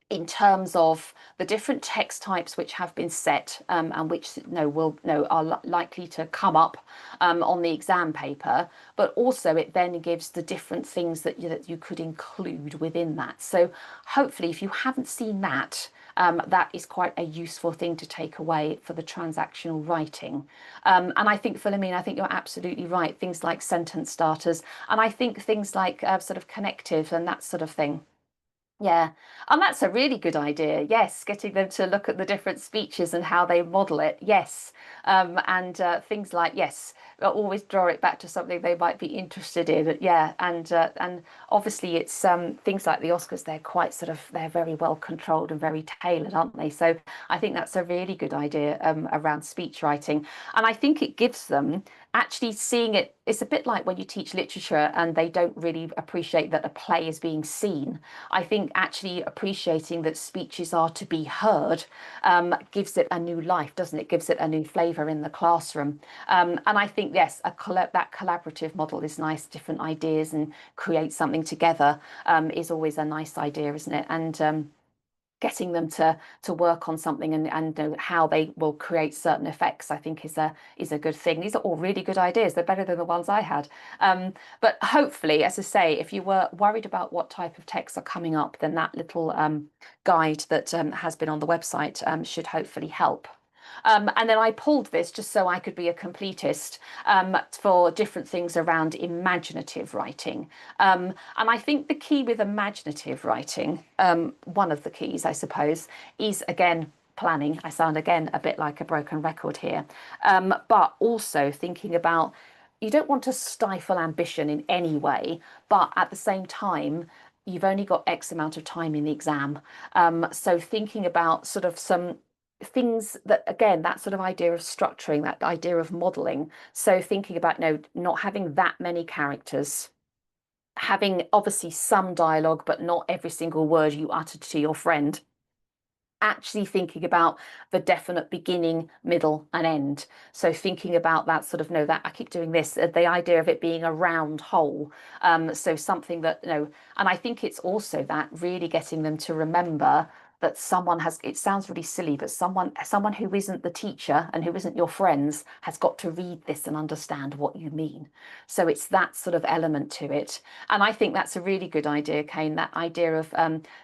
in terms of the different text types which have been set and which are likely to come up on the exam paper, but also it then gives the different things that you could include within that. So hopefully, if you haven't seen that, that is quite a useful thing to take away for the transactional writing. And I think, Philomene, I think you're absolutely right. Things like sentence starters, and I think things like sort of connective and that sort of thing. Yeah, and that's a really good idea. Yes, getting them to look at the different speeches and how they model it. Yes, and things like yes, always draw it back to something they might be interested in. Yeah, and obviously it's things like the Oscars. They're very well controlled and very tailored, aren't they? So I think that's a really good idea around speech writing, and I think it gives them actually seeing it. It's a bit like when you teach literature and they don't really appreciate that a play is being seen. I think actually appreciating that speeches are to be heard gives it a new life, doesn't it? Gives it a new flavour in the classroom. And I think, yes, that collaborative model is nice, different ideas and create something together is always a nice idea, isn't it? And getting them to work on something and know how they will create certain effects, I think is a good thing. These are all really good ideas. They're better than the ones I had. But hopefully, as I say, if you were worried about what type of texts are coming up, then that little guide that has been on the website should hopefully help. And then I pulled this just so I could be a completist for different things around imaginative writing. And I think the key with imaginative writing, one of the keys, I suppose, is again planning. I sound again a bit like a broken record here, but also thinking about you don't want to stifle ambition in any way, but at the same time, you've only got X amount of time in the exam. So thinking about sort of some things that again that sort of idea of structuring, that idea of modeling, so thinking about not having that many characters, having obviously some dialogue but not every single word you uttered to your friend, actually thinking about the definite beginning, middle, and end. So thinking about that sort of that I keep doing this, the idea of it being a round hole. So something that and I think it's also that really getting them to remember that someone has, it sounds really silly, but someone who isn't the teacher and who isn't your friends has got to read this and understand what you mean. So it's that sort of element to it. And I think that's a really good idea, Kane, that idea of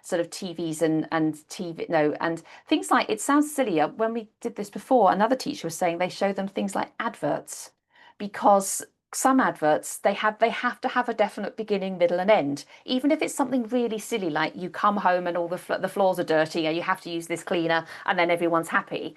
sort of TVs and TV, and things like, it sounds sillier. When we did this before, another teacher was saying they show them things like adverts, because some adverts they have to have a definite beginning, middle, and end. Even if it's something really silly like you come home and all the floors are dirty and you have to use this cleaner and then everyone's happy.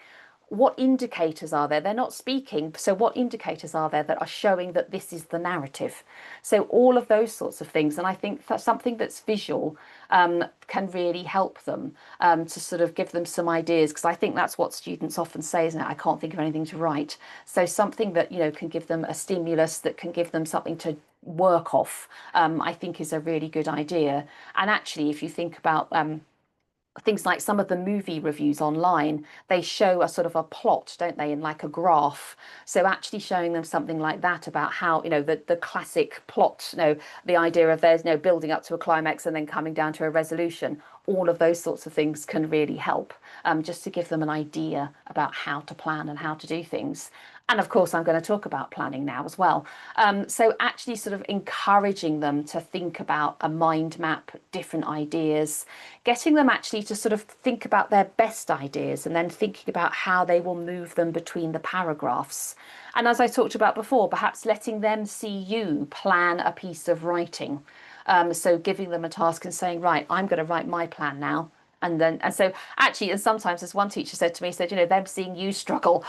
What indicators are there? They're not speaking. So what indicators are there that are showing that this is the narrative? So all of those sorts of things. And I think that something that's visual can really help them to sort of give them some ideas, because I think that's what students often say, isn't it? I can't think of anything to write. So something that, can give them a stimulus, that can give them something to work off, I think is a really good idea. And actually, if you think about things like some of the movie reviews online, they show a sort of a plot, don't they, in like a graph. So actually showing them something like that about how, the classic plot, the idea of there's building up to a climax and then coming down to a resolution. All of those sorts of things can really help, just to give them an idea about how to plan and how to do things. And of course, I'm going to talk about planning now as well. So actually sort of encouraging them to think about a mind map, different ideas, getting them actually to sort of think about their best ideas and then thinking about how they will move them between the paragraphs. And as I talked about before, perhaps letting them see you plan a piece of writing. So giving them a task and saying, right, I'm going to write my plan now. And so actually, and sometimes, as one teacher said to me, said, them seeing you struggle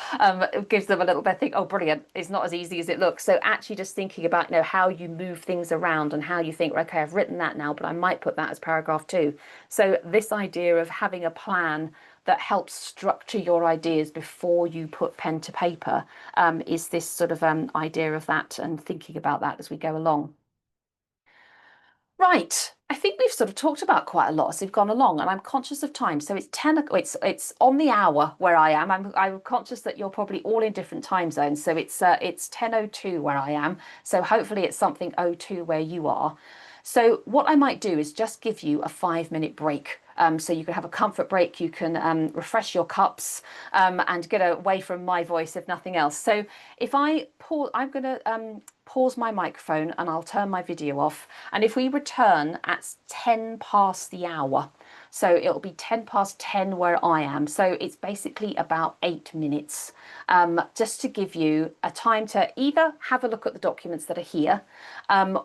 gives them a little bit, think, oh, brilliant, it's not as easy as it looks. So actually just thinking about, how you move things around and how you think, okay, I've written that now, but I might put that as paragraph 2. So this idea of having a plan that helps structure your ideas before you put pen to paper is this sort of idea of that and thinking about that as we go along. Right. I think we've sort of talked about quite a lot as we've gone along, and I'm conscious of time. So it's 10 o'clock, it's on the hour where I am. I'm conscious that you're probably all in different time zones. So it's 10:02 where I am. So hopefully it's something 02 where you are. So what I might do is just give you a 5-minute break. So you can have a comfort break, you can refresh your cups and get away from my voice if nothing else. So if I pause, I'm going to pause my microphone and I'll turn my video off. And if we return at 10 past the hour, so it'll be 10 past 10 where I am. So it's basically about 8 minutes, just to give you a time to either have a look at the documents that are here,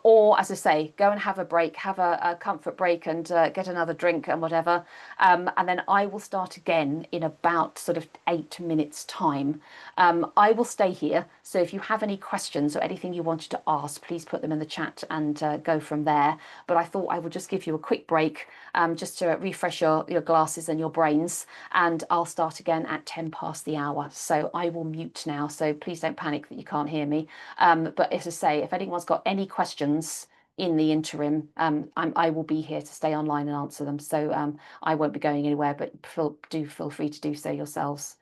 or as I say, go and have a break, have a comfort break and get another drink and whatever. And then I will start again in about sort of 8 minutes time. I will stay here. So if you have any questions or anything you wanted to ask, please put them in the chat and go from there. But I thought I would just give you a quick break just to refresh your glasses and your brains. And I'll start again at 10 past the hour. So I will mute now. So please don't panic that you can't hear me. But as I say, if anyone's got any questions in the interim, I will be here to stay online and answer them. So I won't be going anywhere, but do feel free to do so yourselves.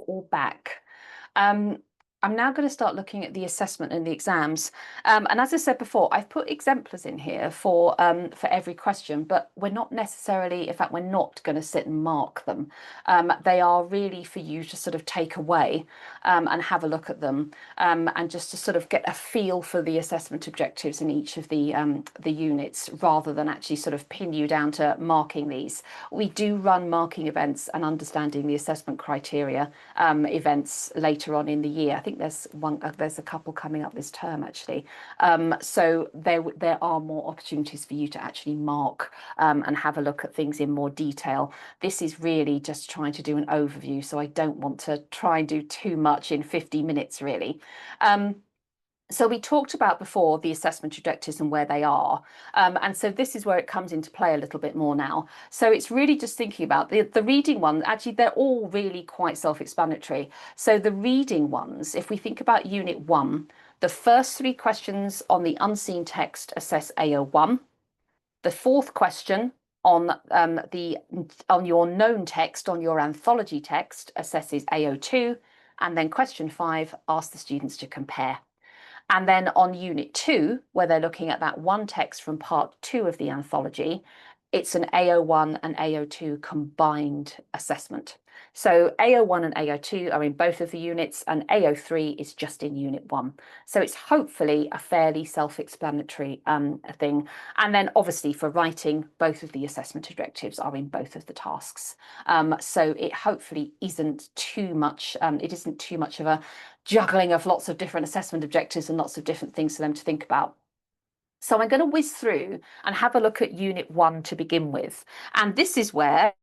all back. I'm now going to start looking at the assessment and the exams. And as I said before, I've put exemplars in here for every question, but we're not necessarily, in fact, we're not going to sit and mark them. They are really for you to sort of take away and have a look at them, and just to sort of get a feel for the assessment objectives in each of the units, rather than actually sort of pin you down to marking these. We do run marking events and understanding the assessment criteria events later on in the year. I think there's a couple coming up this term actually. So there are more opportunities for you to actually mark and have a look at things in more detail. This is really just trying to do an overview, so I don't want to try and do too much in 50 minutes really. So we talked about before the assessment objectives and where they are. And so this is where it comes into play a little bit more now. So it's really just thinking about the reading one. Actually, they're all really quite self-explanatory. So the reading ones, if we think about Unit 1, the first 3 questions on the unseen text assess AO1. The 4th question on your known text, on your anthology text, assesses AO2. And then question 5 asks the students to compare. And then on Unit 2, where they're looking at that one text from part 2 of the anthology, it's an AO1 and AO2 combined assessment. So AO1 and AO2 are in both of the units, and AO3 is just in Unit 1. So it's hopefully a fairly self-explanatory thing. And then obviously for writing, both of the assessment objectives are in both of the tasks. So it hopefully isn't too much, it isn't too much of a juggling of lots of different assessment objectives and lots of different things for them to think about. So I'm going to whiz through and have a look at Unit 1 to begin with. And this is where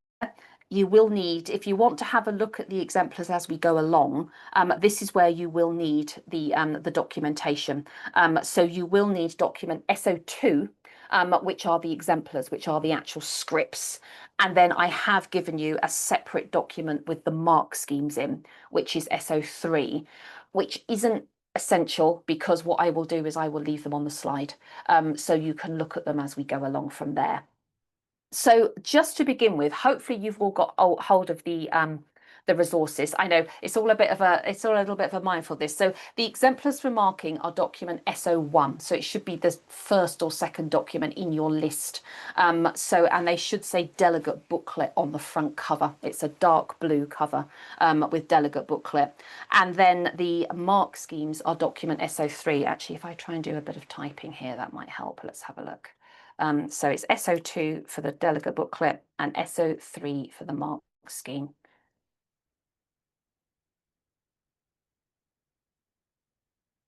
you will need, if you want to have a look at the exemplars as we go along, this is where you will need the documentation. So you will need document SO2, which are the exemplars, which are the actual scripts. And then I have given you a separate document with the mark schemes in, which is SO3, which isn't essential, because what I will do is I will leave them on the slide, so you can look at them as we go along from there. So just to begin with, hopefully you've all got hold of the resources. I know it's all a little bit of a mindful this. So the exemplars for marking are document SO1. So it should be the first or second document in your list. And they should say delegate booklet on the front cover. It's a dark blue cover with delegate booklet. And then the mark schemes are document SO3. Actually, if I try and do a bit of typing here, that might help. Let's have a look. So it's SO2 for the delegate booklet and SO3 for the mark scheme.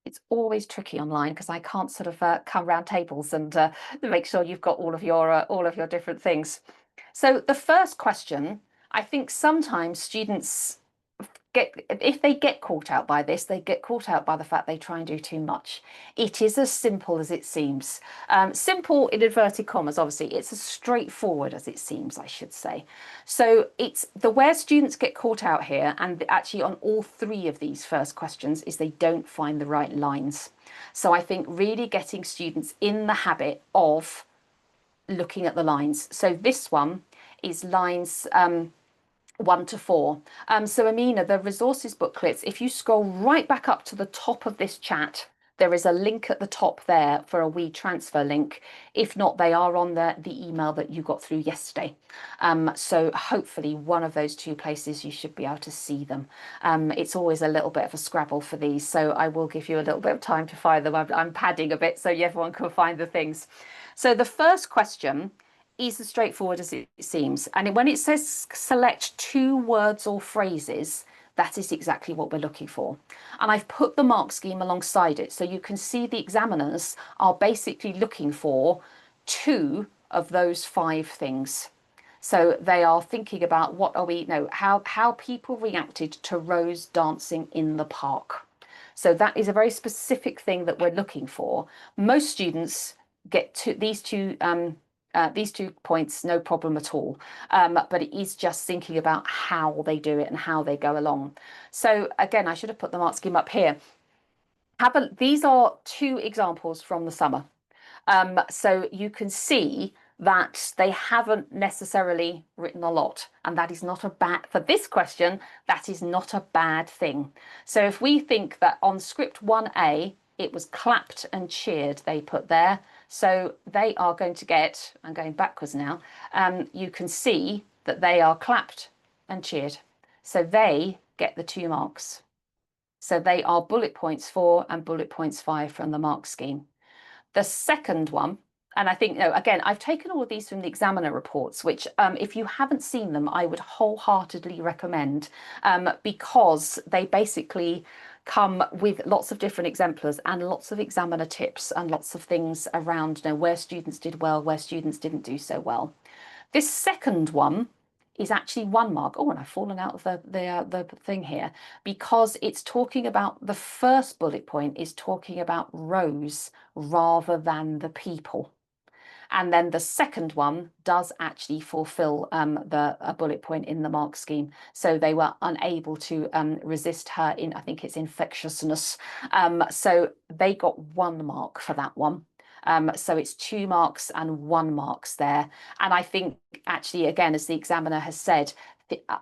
It's always tricky online because I can't sort of come round tables and make sure you've got all of your different things. So the first question, I think sometimes students if they get caught out by this, they get caught out by the fact they try and do too much. It is as simple as it seems. Simple in inverted commas, obviously. It's as straightforward as it seems, I should say. So it's where students get caught out here, and actually on all 3 of these first questions, is they don't find the right lines. So I think really getting students in the habit of looking at the lines. So this one is lines 1 to 4. So Amina, the resources booklets, if you scroll right back up to the top of this chat, there is a link at the top there for a WeTransfer link. If not, they are on the email that you got through yesterday. So hopefully one of those 2 places you should be able to see them. It's always a little bit of a scrabble for these, so I will give you a little bit of time to find them. I'm padding a bit so everyone can find the things. So the first question is as straightforward as it seems. And when it says select 2 words or phrases, that is exactly what we're looking for. And I've put the mark scheme alongside it, so you can see the examiners are basically looking for 2 of those 5 things. So they are thinking about how people reacted to Rose dancing in the park. So that is a very specific thing that we're looking for. Most students get to these two points, no problem at all. But it is just thinking about how they do it and how they go along. So again, I should have put the mark scheme up here. These are 2 examples from the summer. So you can see that they haven't necessarily written a lot. And that is not a bad, for this question, that is not a bad thing. So if we think that on script 1A, it was clapped and cheered, they put there. So they are going to get, I'm going backwards now, you can see that they are clapped and cheered. So they get the 2 marks. So they are bullet points 4 and bullet points 5 from the mark scheme. The second one, and I think, no, again, I've taken all of these from the examiner reports, which if you haven't seen them, I would wholeheartedly recommend, because they basically come with lots of different exemplars and lots of examiner tips and lots of things around, where students did well, where students didn't do so well. This second one is actually 1 mark. Oh, and I've fallen out of the thing here, because it's talking about, the first bullet point is talking about rows rather than the people. And then the second one does actually fulfill a bullet point in the mark scheme. So they were unable to resist her in, I think it's infectiousness. So they got 1 mark for that one. So it's 2 marks and 1 marks there. And I think actually, again, as the examiner has said,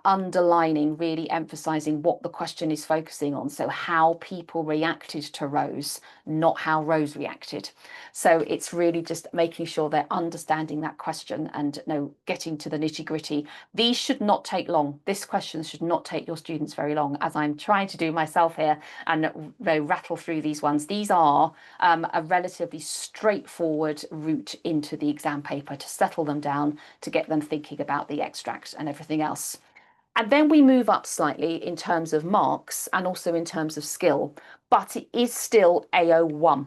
underlining, really emphasizing what the question is focusing on. So how people reacted to rows, not how rows reacted. So it's really just making sure they're understanding that question and getting to the nitty gritty. These should not take long. This question should not take your students very long, as I'm trying to do myself here and rattle through these ones. These are a relatively straightforward route into the exam paper to settle them down, to get them thinking about the extract and everything else. And then we move up slightly in terms of marks and also in terms of skill, but it is still AO1.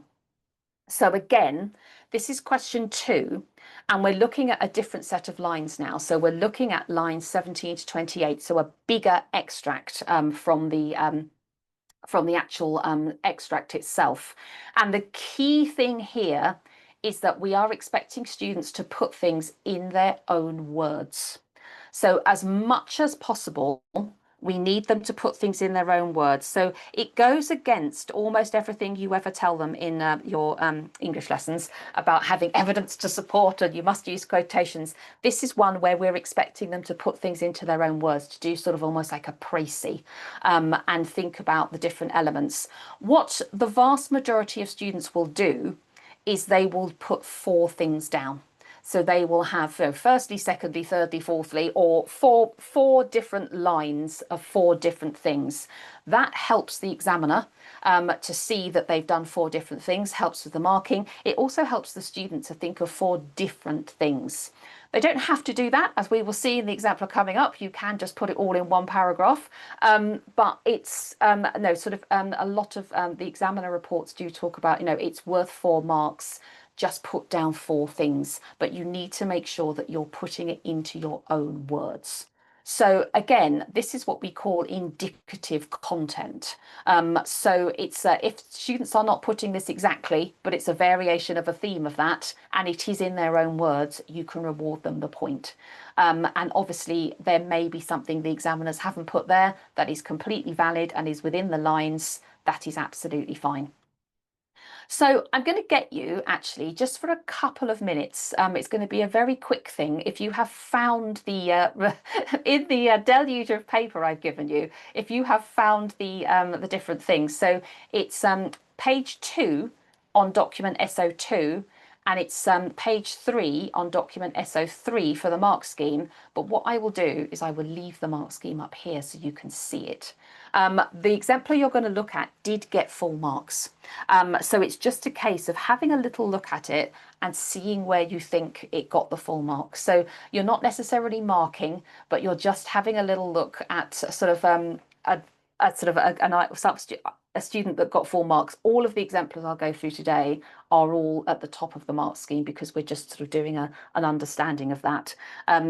So again, this is question 2, and we're looking at a different set of lines now. So we're looking at lines 17 to 28, so a bigger extract from the actual extract itself. And the key thing here is that we are expecting students to put things in their own words. So as much as possible, we need them to put things in their own words. So it goes against almost everything you ever tell them in your English lessons about having evidence to support and you must use quotations. This is one where we're expecting them to put things into their own words, to do sort of almost like a précis, and think about the different elements. What the vast majority of students will do is they will put 4 things down. So they will have firstly, secondly, thirdly, fourthly, or four different lines of 4 different things. That helps the examiner to see that they've done 4 different things, helps with the marking. It also helps the student to think of 4 different things. They don't have to do that, as we will see in the exemplar coming up. You can just put it all in 1 paragraph, but it's a lot of the examiner reports do talk about, it's worth 4 marks. Just put down 4 things, but you need to make sure that you're putting it into your own words. So again, this is what we call indicative content. So it's if students are not putting this exactly, but it's a variation of a theme of that, and it is in their own words, you can reward them the point. And obviously there may be something the examiners haven't put there that is completely valid and is within the lines. That is absolutely fine. So I'm going to get you actually just for a couple of minutes. It's going to be a very quick thing. If you have found the in the deluge of paper I've given you, if you have found the different things. So it's page 2 on document SO2, and it's page 3 on document SO3 for the mark scheme. But what I will do is I will leave the mark scheme up here so you can see it. The exemplar you're going to look at did get full marks. So it's just a case of having a little look at it and seeing where you think it got the full marks. So you're not necessarily marking, but you're just having a little look at sort of a student that got full marks. All of the exemplars I'll go through today are all at the top of the mark scheme because we're just sort of doing an understanding of that.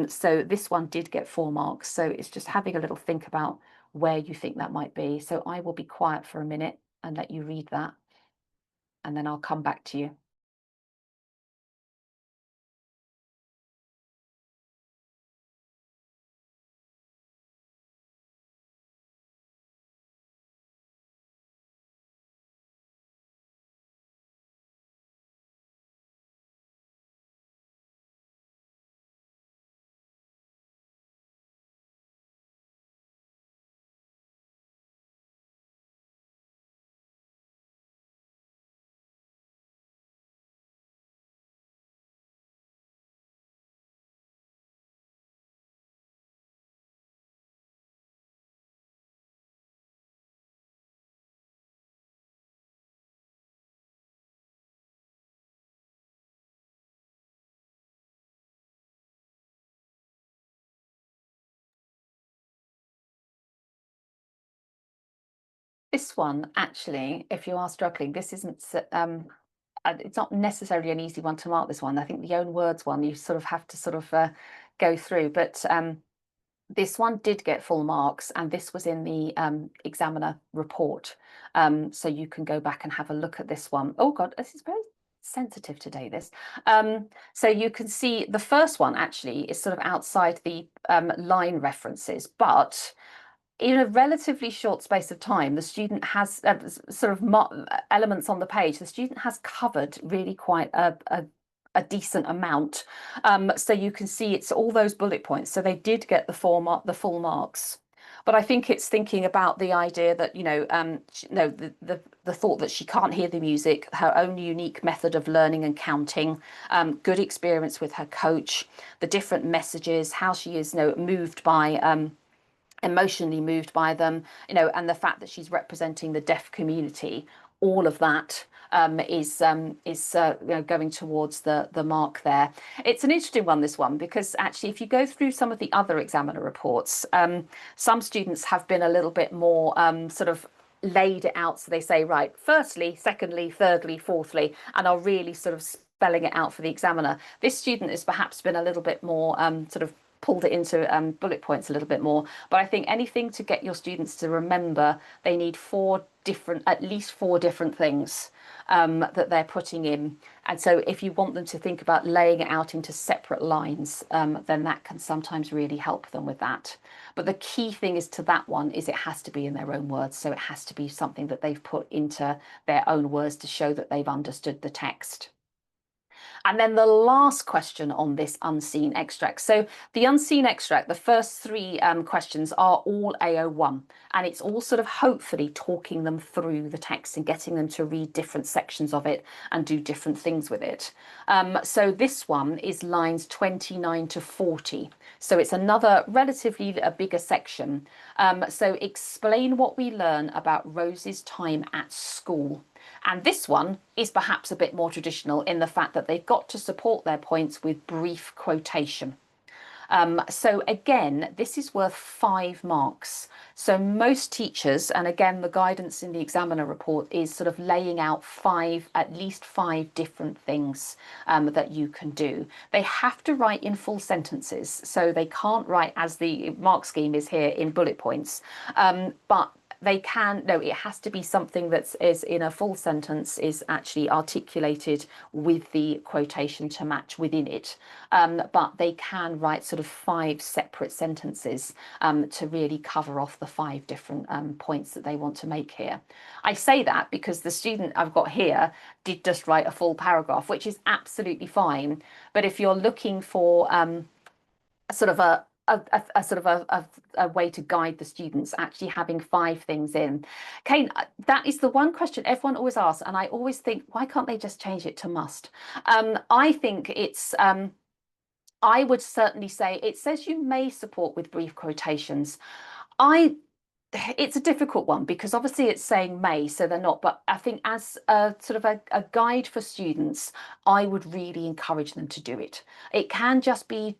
So this one did get 4 marks. So it's just having a little think about where you think that might be. So I will be quiet for a minute and let you read that, and then I'll come back to you. This one, actually, if you are struggling, this isn't, it's not necessarily an easy one to mark, this one. I think the own words one, you sort of have to sort of go through, but this one did get full marks, and this was in the examiner report. So you can go back and have a look at this one. Oh God, this is very sensitive today, this. So you can see the first one actually is sort of outside the line references, but in a relatively short space of time, the student has sort of elements on the page. The student has covered really quite a decent amount. So you can see it's all those bullet points. So they did get the full marks. But I think it's thinking about the idea that, the thought that she can't hear the music, her own unique method of learning and counting, good experience with her coach, the different messages, how she is, moved by emotionally moved by them, and the fact that she's representing the deaf community. All of that is going towards the mark there. It's an interesting one, this one, because actually, if you go through some of the other examiner reports, some students have been a little bit more sort of laid it out. So they say, right, firstly, secondly, thirdly, fourthly, and are really sort of spelling it out for the examiner. This student has perhaps been a little bit more sort of pulled it into bullet points a little bit more. But I think anything to get your students to remember, they need at least four different things that they're putting in. And so if you want them to think about laying it out into separate lines, then that can sometimes really help them with that. But the key thing is to that one is it has to be in their own words. So it has to be something that they've put into their own words to show that they've understood the text. And then the last question on this unseen extract. So the unseen extract, the first three questions are all AO1, and it's all sort of hopefully talking them through the text and getting them to read different sections of it and do different things with it. So this one is lines 29 to 40. So it's another relatively a bigger section. So explain what we learn about Rose's time at school. And this one is perhaps a bit more traditional in the fact that they've got to support their points with brief quotation. So again, this is worth 5 marks. So most teachers, and again, the guidance in the examiner report is sort of laying out at least five different things that you can do. They have to write in full sentences, so they can't write, as the mark scheme is here, in bullet points. But it has to be something that is in a full sentence, is actually articulated with the quotation to match within it. But they can write sort of 5 separate sentences to really cover off the 5 different points that they want to make here. I say that because the student I've got here did just write a full paragraph, which is absolutely fine. But if you're looking for sort of a way to guide the students, actually having 5 things in. Kane, that is the one question everyone always asks, and I always think, why can't they just change it to must? I think it's, I would certainly say, it says you may support with brief quotations. It's a difficult one because obviously it's saying may, so they're not. But I think as a sort of a guide for students, I would really encourage them to do it. It can just be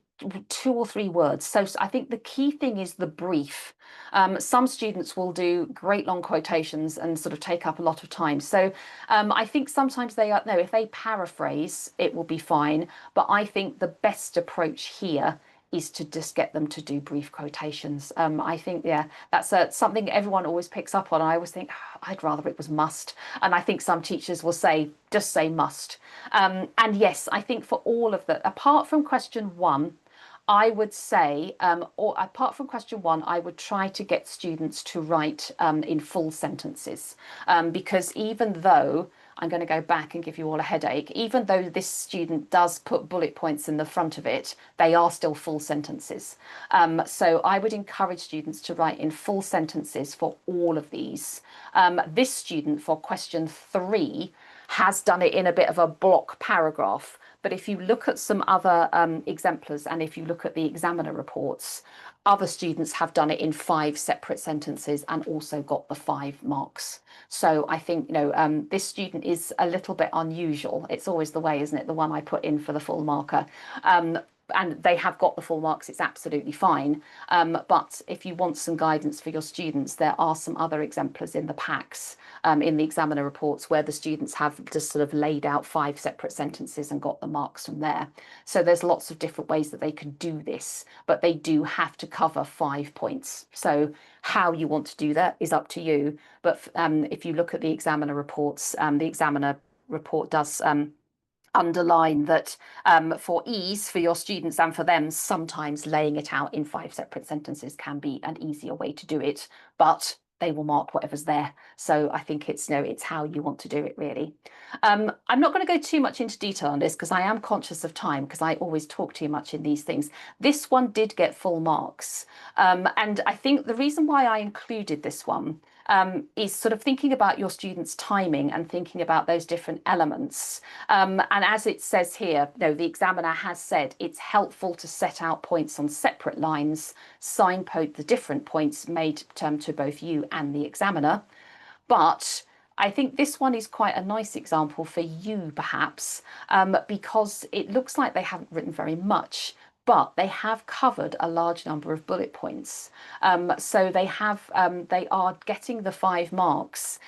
2 or 3 words. So I think the key thing is the brief. Some students will do great long quotations and sort of take up a lot of time. So I think sometimes if they paraphrase, it will be fine. But I think the best approach here is to just get them to do brief quotations. I think, yeah, that's something everyone always picks up on. I always think, oh, I'd rather it was must. And I think some teachers will say, just say must. And yes, I think for all of that, apart from question 1, I would say, or apart from question 1, I would try to get students to write in full sentences, because even though I'm going to go back and give you all a headache, even though this student does put bullet points in the front of it, they are still full sentences. So I would encourage students to write in full sentences for all of these. This student, for question 3, has done it in a bit of a block paragraph. But if you look at some other exemplars, and if you look at the examiner reports, other students have done it in 5 separate sentences and also got the 5 marks. So I think, this student is a little bit unusual. It's always the way, isn't it? The one I put in for the full marker. and they have got the full marks, it's absolutely fine. But if you want some guidance for your students, there are some other exemplars in the packs, in the examiner reports, where the students have just sort of laid out 5 separate sentences and got the marks from there. So there's lots of different ways that they can do this, but they do have to cover 5 points. So how you want to do that is up to you. But if you look at the examiner reports, the examiner report does underline that for ease for your students and for them, sometimes laying it out in 5 separate sentences can be an easier way to do it, but they will mark whatever's there. So I think it's, it's how you want to do it, really. I'm not going to go too much into detail on this because I am conscious of time, because I always talk too much in these things. This one did get full marks. And I think the reason why I included this one is sort of thinking about your students' timing and thinking about those different elements. And as it says here, the examiner has said it's helpful to set out points on separate lines, signpost the different points made to both you and the examiner. But I think this one is quite a nice example for you, perhaps, because it looks like they haven't written very much, but they have covered a large number of bullet points. So they are getting the 5 marks.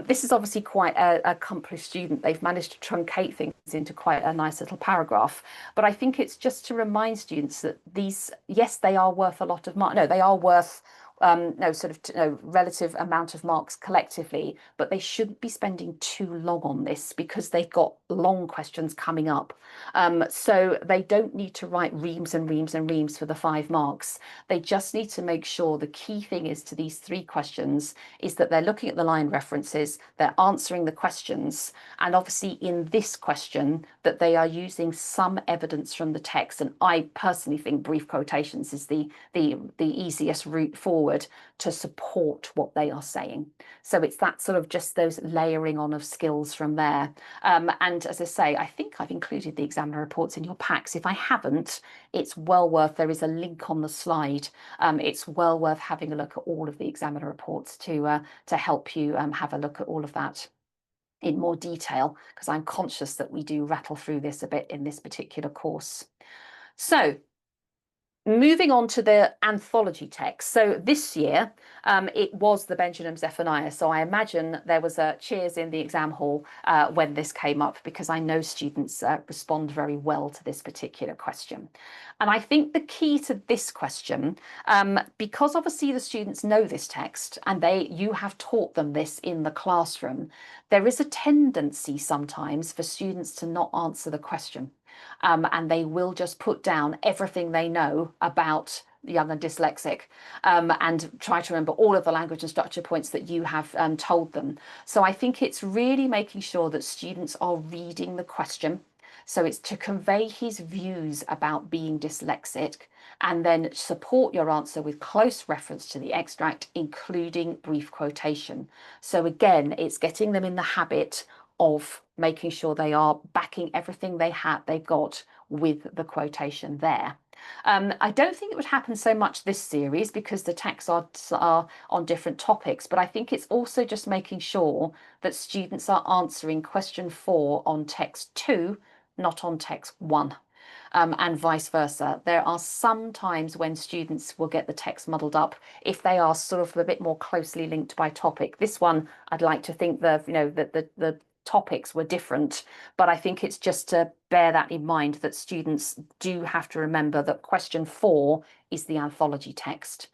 This is obviously quite an accomplished student. They've managed to truncate things into quite a nice little paragraph. But I think it's just to remind students that these, yes, they are worth a lot of marks. No, they are worth relative amount of marks collectively, but they shouldn't be spending too long on this because they've got long questions coming up. So they don't need to write reams and reams and reams for the 5 marks. They just need to make sure the key thing is to these 3 questions is that they're looking at the line references, they're answering the questions, and obviously in this question that they are using some evidence from the text. And I personally think brief quotations is the easiest route forward to support what they are saying. So it's that sort of just those layering on of skills from there. And as I say, I think I've included the examiner reports in your packs. If I haven't, it's well worth, there is a link on the slide. It's well worth having a look at all of the examiner reports to help you have a look at all of that in more detail, because I'm conscious that we do rattle through this a bit in this particular course. So moving on to the anthology text. So this year, it was the Benjamin Zephaniah. So I imagine there was a cheers in the exam hall when this came up, because I know students respond very well to this particular question. And I think the key to this question, because obviously the students know this text and you have taught them this in the classroom, there is a tendency sometimes for students to not answer the question. And they will just put down everything they know about young and dyslexic and try to remember all of the language and structure points that you have told them. So I think it's really making sure that students are reading the question. So it's to convey his views about being dyslexic, and then support your answer with close reference to the extract, including brief quotation. So again, it's getting them in the habit of making sure they are backing everything they've got with the quotation there. I don't think it would happen so much this series because the texts are on different topics, but I think it's also just making sure that students are answering question 4 on text 2, not on text 1. And vice versa. There are some times when students will get the text muddled up if they are sort of a bit more closely linked by topic. This one, I'd like to think the topics were different, but I think it's just to bear that in mind that students do have to remember that question 4 is the anthology text.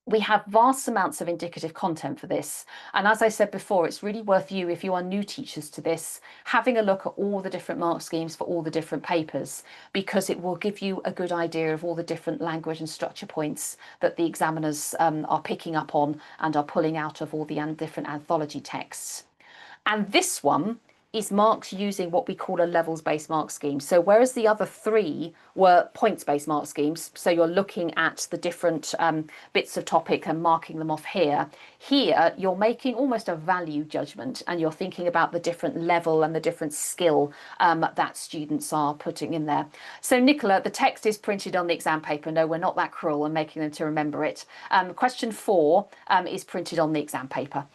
We have vast amounts of indicative content for this. And as I said before, it's really worth you, if you are new teachers to this, having a look at all the different mark schemes for all the different papers, because it will give you a good idea of all the different language and structure points that the examiners are picking up on and are pulling out of all the different anthology texts. And this one is marked using what we call a levels-based mark scheme. So whereas the other 3 were points-based mark schemes, so you're looking at the different bits of topic and marking them off here, here you're making almost a value judgment, and you're thinking about the different level and the different skill that students are putting in there. So Nicola, the text is printed on the exam paper. No, we're not that cruel and making them to remember it. Question 4 is printed on the exam paper.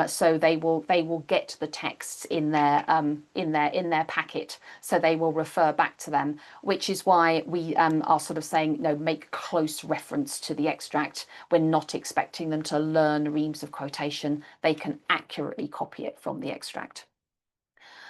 So they will get the texts in their their packet, so they will refer back to them, which is why we are sort of saying, no, make close reference to the extract. We're not expecting them to learn reams of quotation. They can accurately copy it from the extract.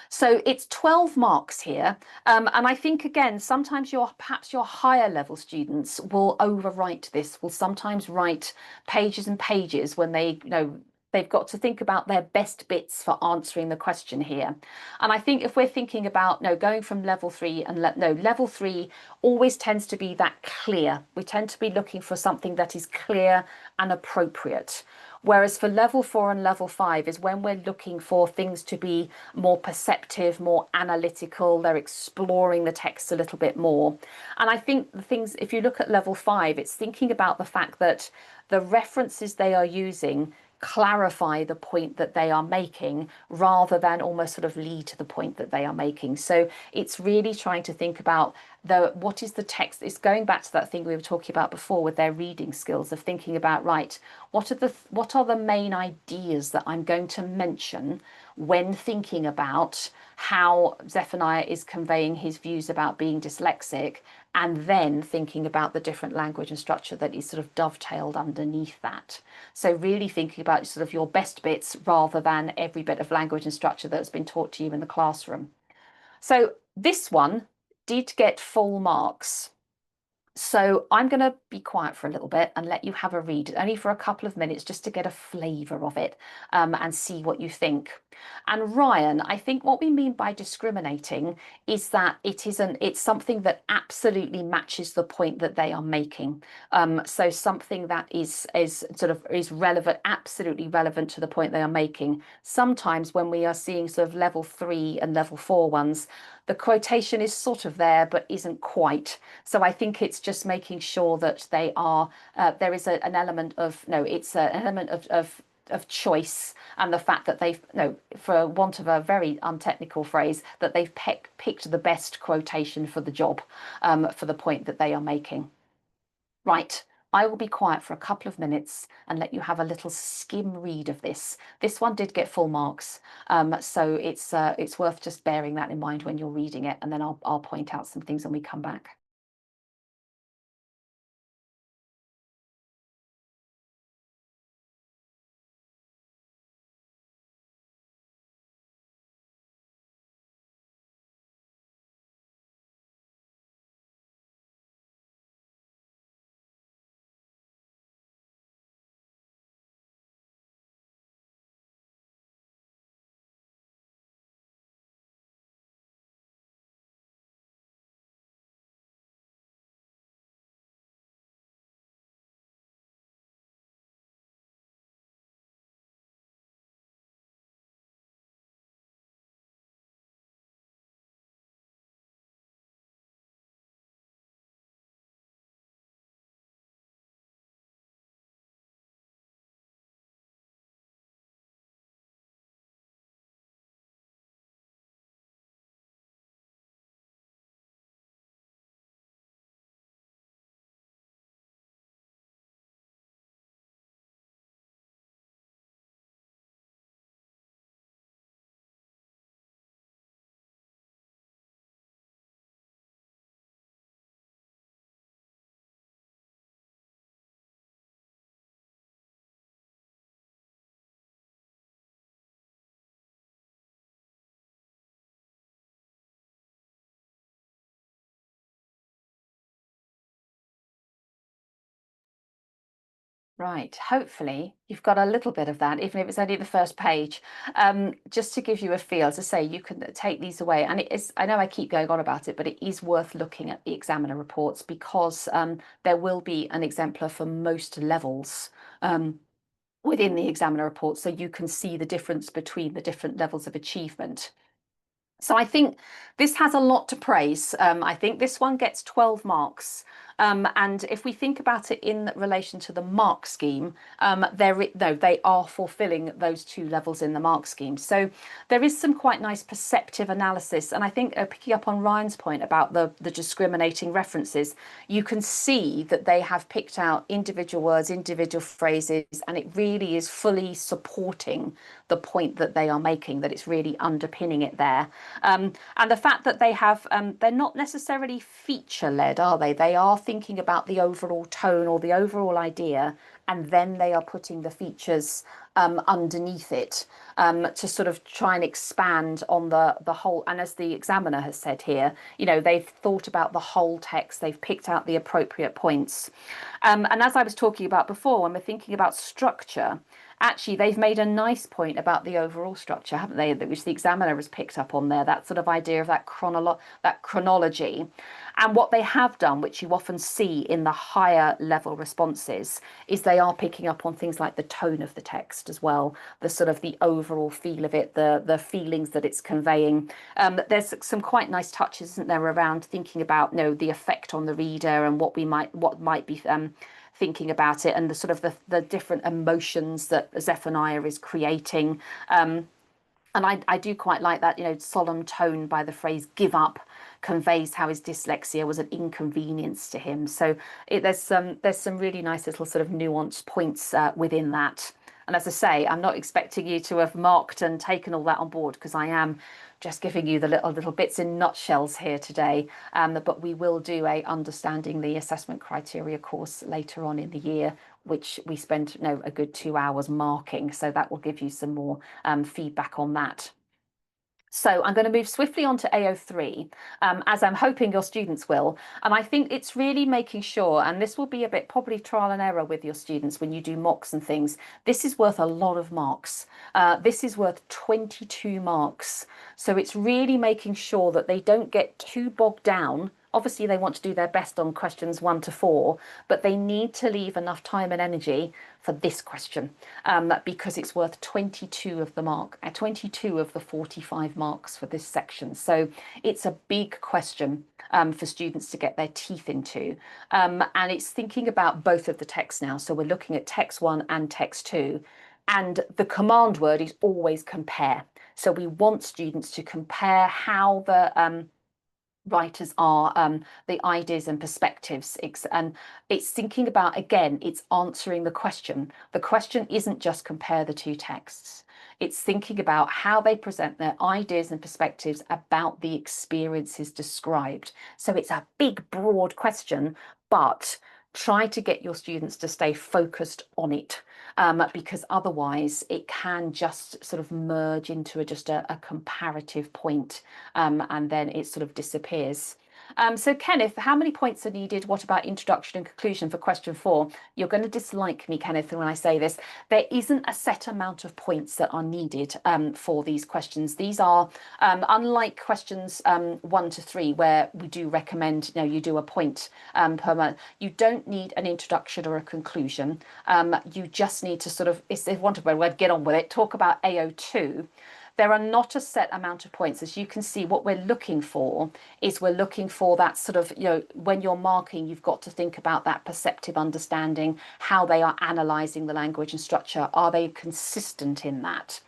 So it's 12 marks here. And I think, again, sometimes perhaps your higher level students will overwrite this, will sometimes write pages and pages when they've got to think about their best bits for answering the question here. And I think if we're thinking about going from level 3 and level 3 always tends to be that clear. We tend to be looking for something that is clear and appropriate. Whereas for level 4 and level 5 is when we're looking for things to be more perceptive, more analytical. They're exploring the text a little bit more. And I think the things, if you look at level 5, it's thinking about the fact that the references they are using clarify the point that they are making rather than almost sort of lead to the point that they are making. So it's really trying to think about what is the text. It's going back to that thing we were talking about before with their reading skills, of thinking about, right, what are the main ideas that I'm going to mention when thinking about how Zephaniah is conveying his views about being dyslexic, and then thinking about the different language and structure that is sort of dovetailed underneath that. So really thinking about sort of your best bits rather than every bit of language and structure that's been taught to you in the classroom. So this one did get full marks. So I'm going to be quiet for a little bit and let you have a read, only for a couple of minutes, just to get a flavour of it and see what you think. And Ryan, I think what we mean by discriminating is that it's something that absolutely matches the point that they are making. So something that is relevant, absolutely relevant to the point they are making. Sometimes when we are seeing sort of level 3 and level 4 ones, the quotation is sort of there, but isn't quite. So I think it's just making sure that they are, there is an element of, it's an element of choice, and the fact that they've, for want of a very untechnical phrase, that they've picked the best quotation for the job, for the point that they are making. Right. I will be quiet for a couple of minutes and let you have a little skim read of this. This one did get full marks, so it's worth just bearing that in mind when you're reading it, and then I'll point out some things when we come back. Right, hopefully you've got a little bit of that, even if it's only the first page, just to give you a feel. As I say, you can take these away, and it is, I know I keep going on about it, but it is worth looking at the examiner reports, because there will be an exemplar for most levels within the examiner report, so you can see the difference between the different levels of achievement. So I think this has a lot to praise. I think this one gets 12 marks. And if we think about it in relation to the mark scheme, they are fulfilling those two levels in the mark scheme. So there is some quite nice perceptive analysis. And I think picking up on Ryan's point about the discriminating references, you can see that they have picked out individual words, individual phrases, and it really is fully supporting the point that they are making, that it's really underpinning it there. And the fact that they have, they're not necessarily feature led, are they? They are thinking about the overall tone or the overall idea, and then they are putting the features underneath it to sort of try and expand on the whole. And as the examiner has said here, you know, they've thought about the whole text, they've picked out the appropriate points. And as I was talking about before, when we're thinking about structure, actually they've made a nice point about the overall structure, haven't they, which the examiner has picked up on there, that sort of idea of that chronology. And what they have done, which you often see in the higher level responses, is they are picking up on things like the tone of the text as well, the sort of the overall feel of it, the feelings that it's conveying. There's some quite nice touches, isn't there, around thinking about, you know, the effect on the reader and what might be thinking about it, and the sort of the different emotions that Zephaniah is creating. And I do quite like that, you know, solemn tone by the phrase "give up" conveys how his dyslexia was an inconvenience to him. So there's some really nice little sort of nuanced points within that. And as I say, I'm not expecting you to have marked and taken all that on board, because I am just giving you the little bits in nutshells here today. But we will do a understanding the assessment criteria course later on in the year, which we spend, you know, a good 2 hours marking. So that will give you some more feedback on that. So I'm going to move swiftly on to AO3, as I'm hoping your students will. And I think it's really making sure, and this will be a bit probably trial and error with your students when you do mocks and things, this is worth a lot of marks. This is worth 22 marks. So it's really making sure that they don't get too bogged down. Obviously, they want to do their best on questions 1 to 4, but they need to leave enough time and energy for this question, because it's worth 22 of the 22 of the 45 marks for this section. So it's a big question for students to get their teeth into. And it's thinking about both of the texts now. So we're looking at text 1 and text 2. And the command word is always compare. So we want students to compare how the writers are, the ideas and perspectives, and it's thinking about, again, it's answering the question. The question isn't just compare the two texts, it's thinking about how they present their ideas and perspectives about the experiences described. So it's a big broad question, but try to get your students to stay focused on it, because otherwise it can just sort of merge into just a comparative point, and then it sort of disappears. So Kenneth, how many points are needed? What about introduction and conclusion for question 4? You're going to dislike me, Kenneth, when I say this. There isn't a set amount of points that are needed for these questions. These are, unlike questions 1 to 3, where we do recommend, you know, you do a point per month. You don't need an introduction or a conclusion. You just need to sort of, if you want a word, get on with it. Talk about AO2. There are not a set amount of points. As you can see, what we're looking for is we're looking for that sort of, you know, when you're marking, you've got to think about that perceptive understanding, how they are analysing the language and structure. Are they consistent in that?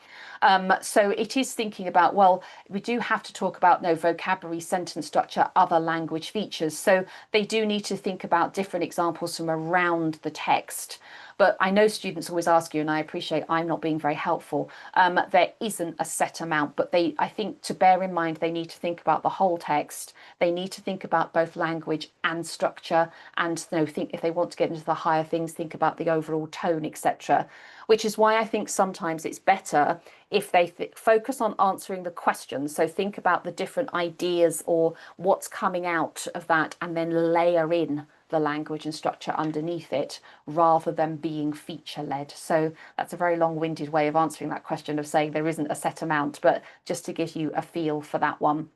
So it is thinking about, well, we do have to talk about vocabulary, sentence structure, other language features. So they do need to think about different examples from around the text. But I know students always ask you, and I appreciate I'm not being very helpful, there isn't a set amount, but I think to bear in mind, they need to think about the whole text. They need to think about both language and structure, and think, if they want to get into the higher things, think about the overall tone, etc. Which is why I think sometimes it's better if they focus on answering the questions. So think about the different ideas or what's coming out of that, and then layer in the language and structure underneath it, rather than being feature led. So that's a very long-winded way of answering that question, of saying there isn't a set amount, but just to give you a feel for that one.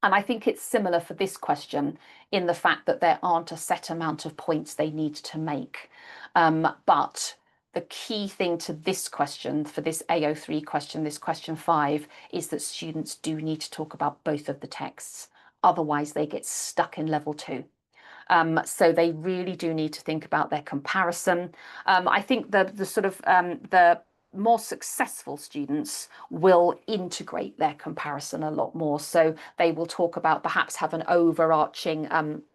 And I think it's similar for this question, in the fact that there aren't a set amount of points they need to make. But the key thing to this question, for this AO3 question, this question 5, is that students do need to talk about both of the texts. Otherwise, they get stuck in level 2. So they really do need to think about their comparison. I think the more successful students will integrate their comparison a lot more. So they will talk about, perhaps have an overarching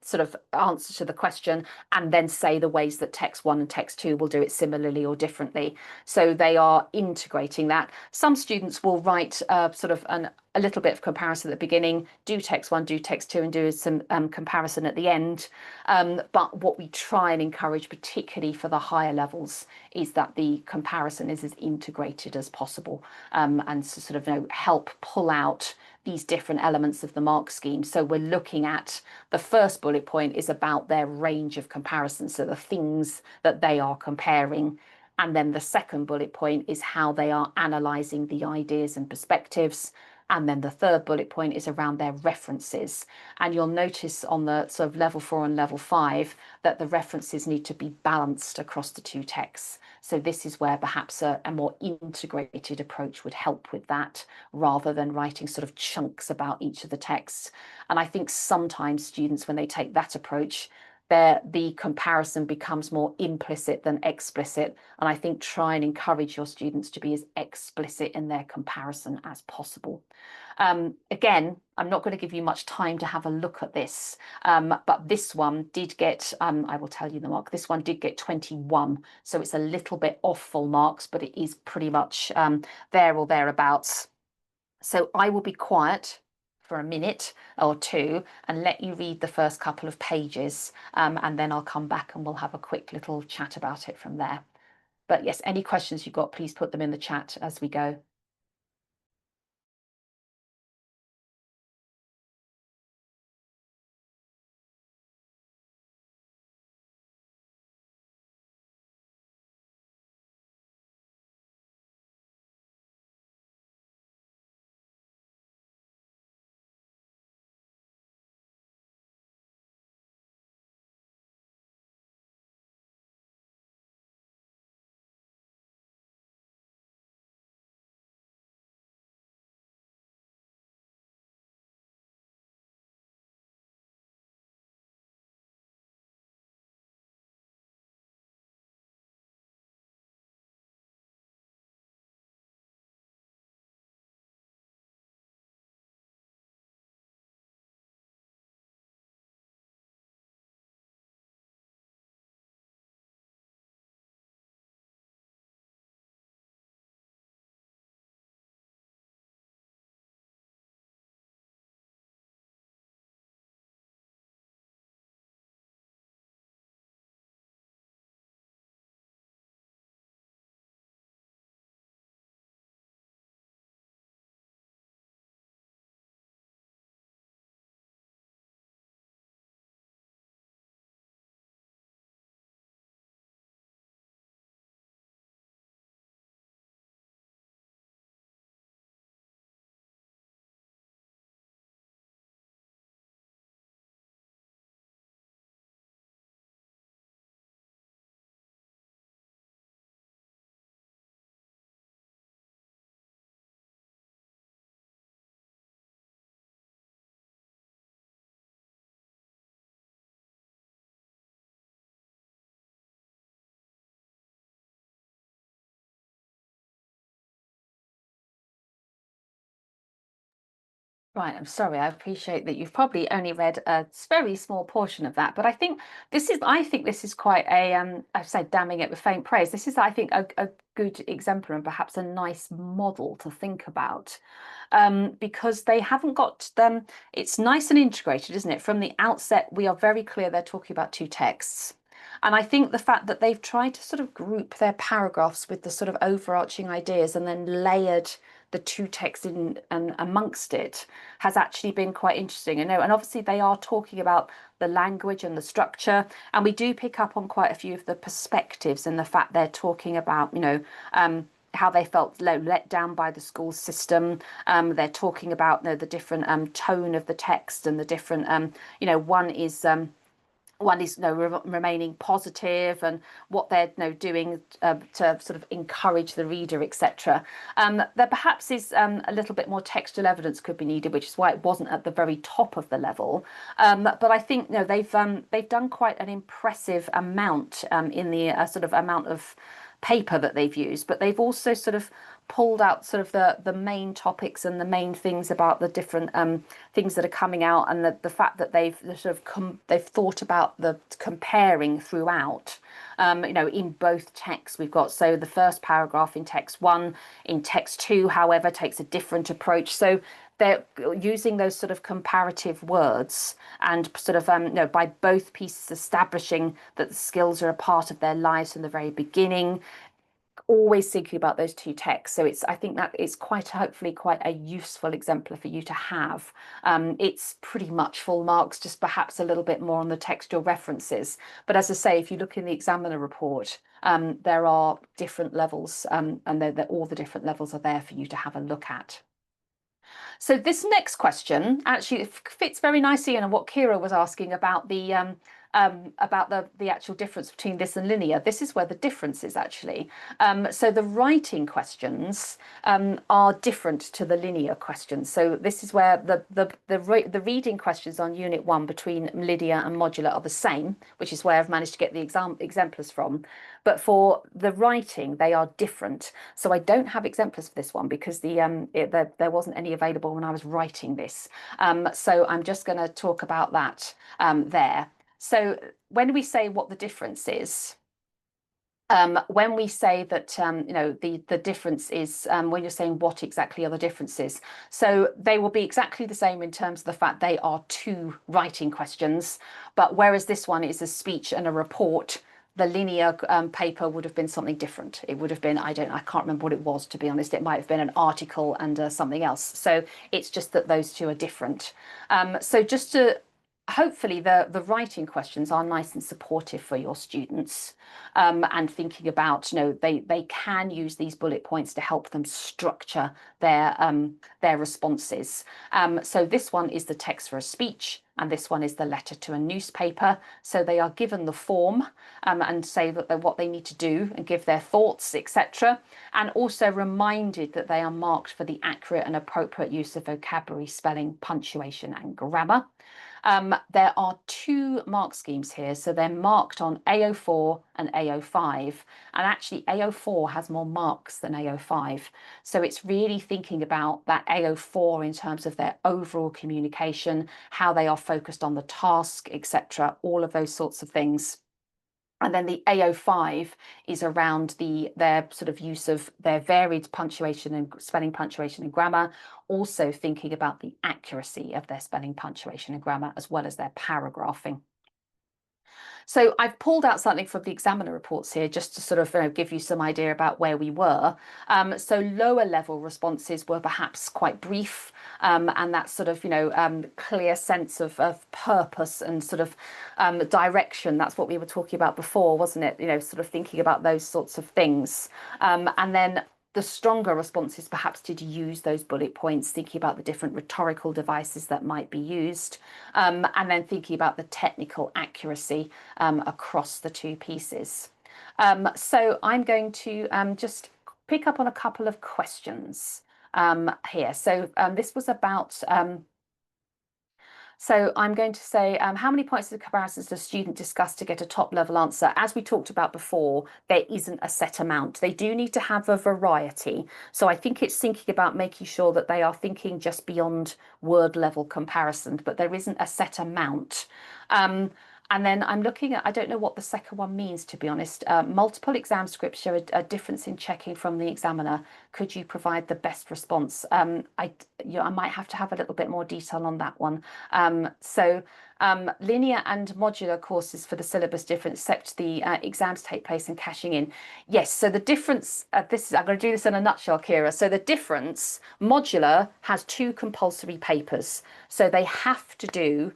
sort of answer to the question, and then say the ways that text 1 and text 2 will do it similarly or differently. So they are integrating that. Some students will write sort of a little bit of comparison at the beginning, do text 1, do text 2, and do some comparison at the end. But what we try and encourage, particularly for the higher levels, is that the comparison is as integrated as possible, and to sort of help pull out these different elements of the mark scheme. So we're looking at, the first bullet point is about their range of comparisons, so the things that they are comparing. And then the second bullet point is how they are analysing the ideas and perspectives. And then the third bullet point is around their references. And you'll notice on the sort of level 4 and level 5 that the references need to be balanced across the two texts. So this is where perhaps a more integrated approach would help with that, rather than writing sort of chunks about each of the texts. And I think sometimes students, when they take that approach, the comparison becomes more implicit than explicit. And I think try and encourage your students to be as explicit in their comparison as possible. Again, I'm not going to give you much time to have a look at this, but this one did get, I will tell you the mark, this one did get 21. So it's a little bit off full marks, but it is pretty much there or thereabouts. So I will be quiet for a minute or two and let you read the first couple of pages, and then I'll come back and we'll have a quick little chat about it from there. But yes, any questions you've got, please put them in the chat as we go. Right, I'm sorry. I appreciate that you've probably only read a very small portion of that, but I think this is quite a I've said damning it with faint praise. This is, I think, a good exemplar and perhaps a nice model to think about, because they haven't got them. It's nice and integrated, isn't it? From the outset, we are very clear they're talking about two texts. And I think the fact that they've tried to sort of group their paragraphs with the sort of overarching ideas and then layered the two texts in and amongst it has actually been quite interesting. And obviously they are talking about the language and the structure, and we do pick up on quite a few of the perspectives and the fact they're talking about, how they felt let down by the school system. They're talking about the different tone of the text and the different, one is one is remaining positive, and what they're doing to sort of encourage the reader, etc. There perhaps is a little bit more textual evidence could be needed, which is why it wasn't at the very top of the level. But I think they've done quite an impressive amount in the sort of amount of paper that they've used, but they've also sort of pulled out sort of the main topics and the main things about the different things that are coming out, and the fact that they've sort of they've thought about the comparing throughout. In both texts we've got, so the first paragraph in text 1, in text 2, however, takes a different approach. So they're using those sort of comparative words, and sort of by both pieces establishing that the skills are a part of their lives from the very beginning, always thinking about those two texts. So I think that it's hopefully quite a useful exemplar for you to have. It's pretty much full marks, just perhaps a little bit more on the textual references. But as I say, if you look in the examiner report, there are different levels, and all the different levels are there for you to have a look at. So this next question actually fits very nicely in what Kira was asking about the actual difference between this and linear. This is where the difference is actually. So the writing questions are different to the linear questions. So this is where the reading questions on Unit 1 between linear and modular are the same, which is where I've managed to get the exemplars from. But for the writing, they are different. So I don't have exemplars for this one because there wasn't any available when I was writing this. So I'm just going to talk about that there. So when we say what the difference is, when we say that the difference is when you're saying what exactly are the differences, so they will be exactly the same in terms of the fact they are two writing questions, but whereas this one is a speech and a report, the linear paper would have been something different. It would have been, I can't remember what it was, to be honest. It might have been an article and something else. So it's just that those two are different. So just to hopefully the writing questions are nice and supportive for your students, and thinking about, they can use these bullet points to help them structure their responses. So this one is the text for a speech, and this one is the letter to a newspaper. So they are given the form and say that what they need to do and give their thoughts, etc. And also reminded that they are marked for the accurate and appropriate use of vocabulary, spelling, punctuation, and grammar. There are two mark schemes here, so they're marked on AO4 and AO5, and actually AO4 has more marks than AO5. So it's really thinking about that AO4 in terms of their overall communication, how they are focused on the task, etc., all of those sorts of things. And then the AO5 is around their sort of use of their varied punctuation and spelling, punctuation and grammar, also thinking about the accuracy of their spelling, punctuation and grammar, as well as their paragraphing. So I've pulled out something from the examiner reports here just to sort of give you some idea about where we were. So lower level responses were perhaps quite brief, and that sort of clear sense of purpose and sort of direction. That's what we were talking about before, wasn't it? Sort of thinking about those sorts of things. And then the stronger responses perhaps did use those bullet points, thinking about the different rhetorical devices that might be used, and then thinking about the technical accuracy across the two pieces. So I'm going to just pick up on a couple of questions here. So this was about so I'm going to say, how many points of comparisons does a student discuss to get a top level answer? As we talked about before, there isn't a set amount. They do need to have a variety. So I think it's thinking about making sure that they are thinking just beyond word level comparison, but there isn't a set amount. And then I'm looking at, I don't know what the second one means, to be honest. Multiple exam scripts show a difference in checking from the examiner. Could you provide the best response? I might have to have a little bit more detail on that one. Linear and modular courses for the syllabus different, except the exams take place in cashing in. Yes, so the difference, I'm going to do this in a nutshell, Kira. So the difference, modular has two compulsory papers. So they have to do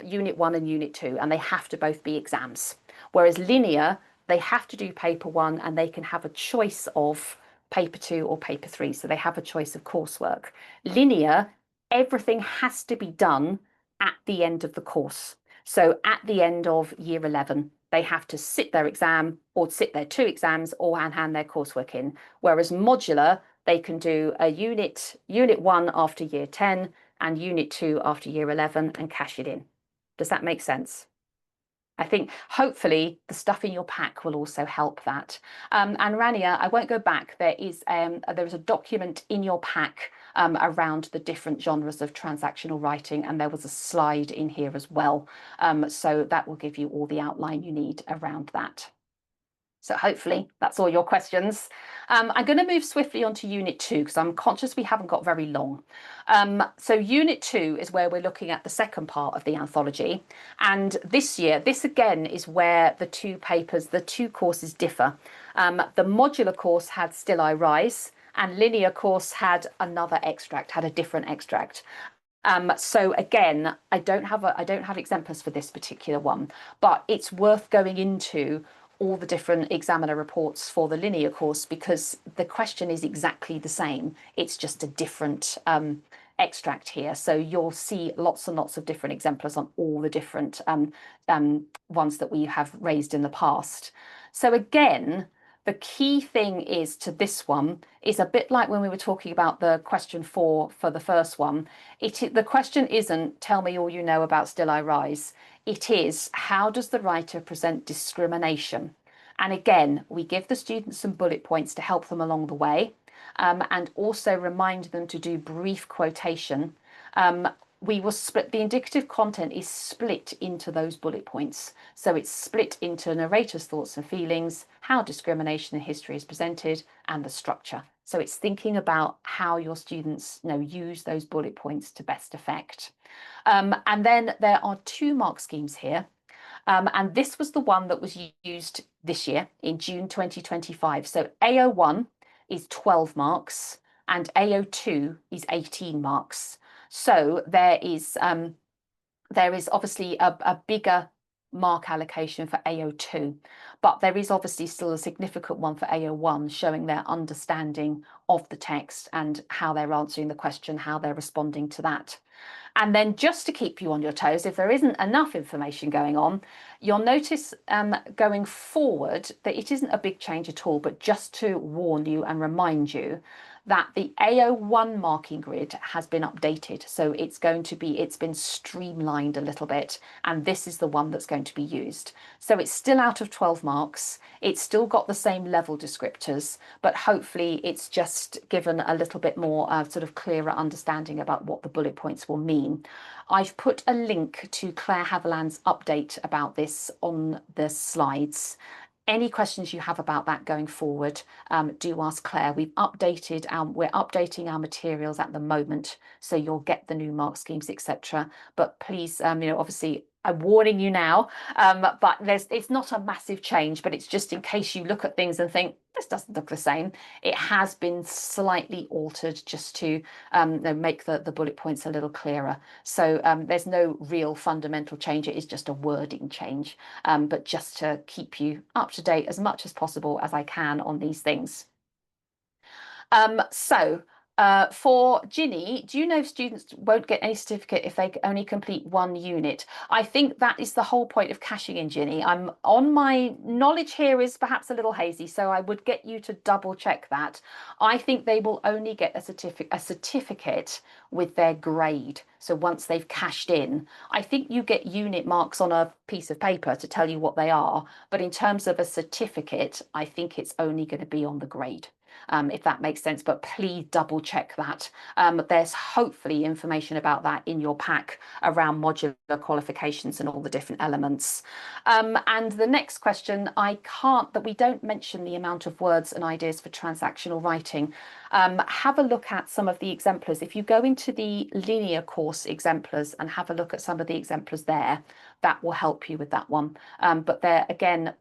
Unit 1 and Unit 2, and they have to both be exams. Whereas linear, they have to do paper 1 and they can have a choice of paper 2 or paper 3. So they have a choice of coursework. Linear, everything has to be done at the end of the course. So at the end of year 11, they have to sit their exam or sit their 2 exams or hand their coursework in. Whereas modular, they can do a unit 1 after year 10 and unit 2 after year 11 and cash it in. Does that make sense? I think hopefully the stuff in your pack will also help that. And Rania, I won't go back. There is a document in your pack around the different genres of transactional writing, and there was a slide in here as well. So that will give you all the outline you need around that. So hopefully that's all your questions. I'm going to move swiftly on to Unit 2 because I'm conscious we haven't got very long. So Unit 2 is where we're looking at the second part of the anthology. And this year, this again is where the 2 papers, the 2 courses differ. The modular course had Still I Rise, and linear course had another extract, had a different extract. So again, I don't have exemplars for this particular one, but it's worth going into all the different examiner reports for the linear course because the question is exactly the same. It's just a different extract here. So you'll see lots and lots of different exemplars on all the different ones that we have raised in the past. So again, the key thing is to this one is a bit like when we were talking about the question 4 for the first one. The question isn't tell me all you know about Still I Rise. It is, how does the writer present discrimination? And again, we give the students some bullet points to help them along the way, and also remind them to do brief quotation. We will split, the indicative content is split into those bullet points. So it's split into narrator's thoughts and feelings, how discrimination in history is presented, and the structure. So it's thinking about how your students use those bullet points to best effect. And then there are 2 mark schemes here. And this was the one that was used this year in June 2025. So AO1 is 12 marks and AO2 is 18 marks. So there is obviously a bigger mark allocation for AO2, but there is obviously still a significant one for AO1 showing their understanding of the text and how they're answering the question, how they're responding to that. And then just to keep you on your toes, if there isn't enough information going on, you'll notice going forward that it isn't a big change at all, but just to warn you and remind you that the AO1 marking grid has been updated. So it's been streamlined a little bit, and this is the one that's going to be used. So it's still out of 12 marks. It's still got the same level descriptors, but hopefully it's just given a little bit more sort of clearer understanding about what the bullet points will mean. I've put a link to Claire Haviland's update about this on the slides. Any questions you have about that going forward, do ask Claire. We're updating our materials at the moment, so you'll get the new mark schemes, etc. But please, obviously, I'm warning you now, but it's not a massive change, but it's just in case you look at things and think, this doesn't look the same. It has been slightly altered just to make the bullet points a little clearer. So there's no real fundamental change. It is just a wording change, but just to keep you up to date as much as possible as I can on these things. For Ginny, do you know if students won't get any certificate if they only complete 1 unit? I think that is the whole point of cashing in, Ginny. My knowledge here is perhaps a little hazy, so I would get you to double check that. I think they will only get a certificate with their grade. So once they've cashed in, I think you get unit marks on a piece of paper to tell you what they are. But in terms of a certificate, I think it's only going to be on the grade. If that makes sense, but please double check that. There's hopefully information about that in your pack around modular qualifications and all the different elements. And the next question, that we don't mention the amount of words and ideas for transactional writing. Have a look at some of the exemplars. If you go into the linear course exemplars and have a look at some of the exemplars there, that will help you with that one. But there again,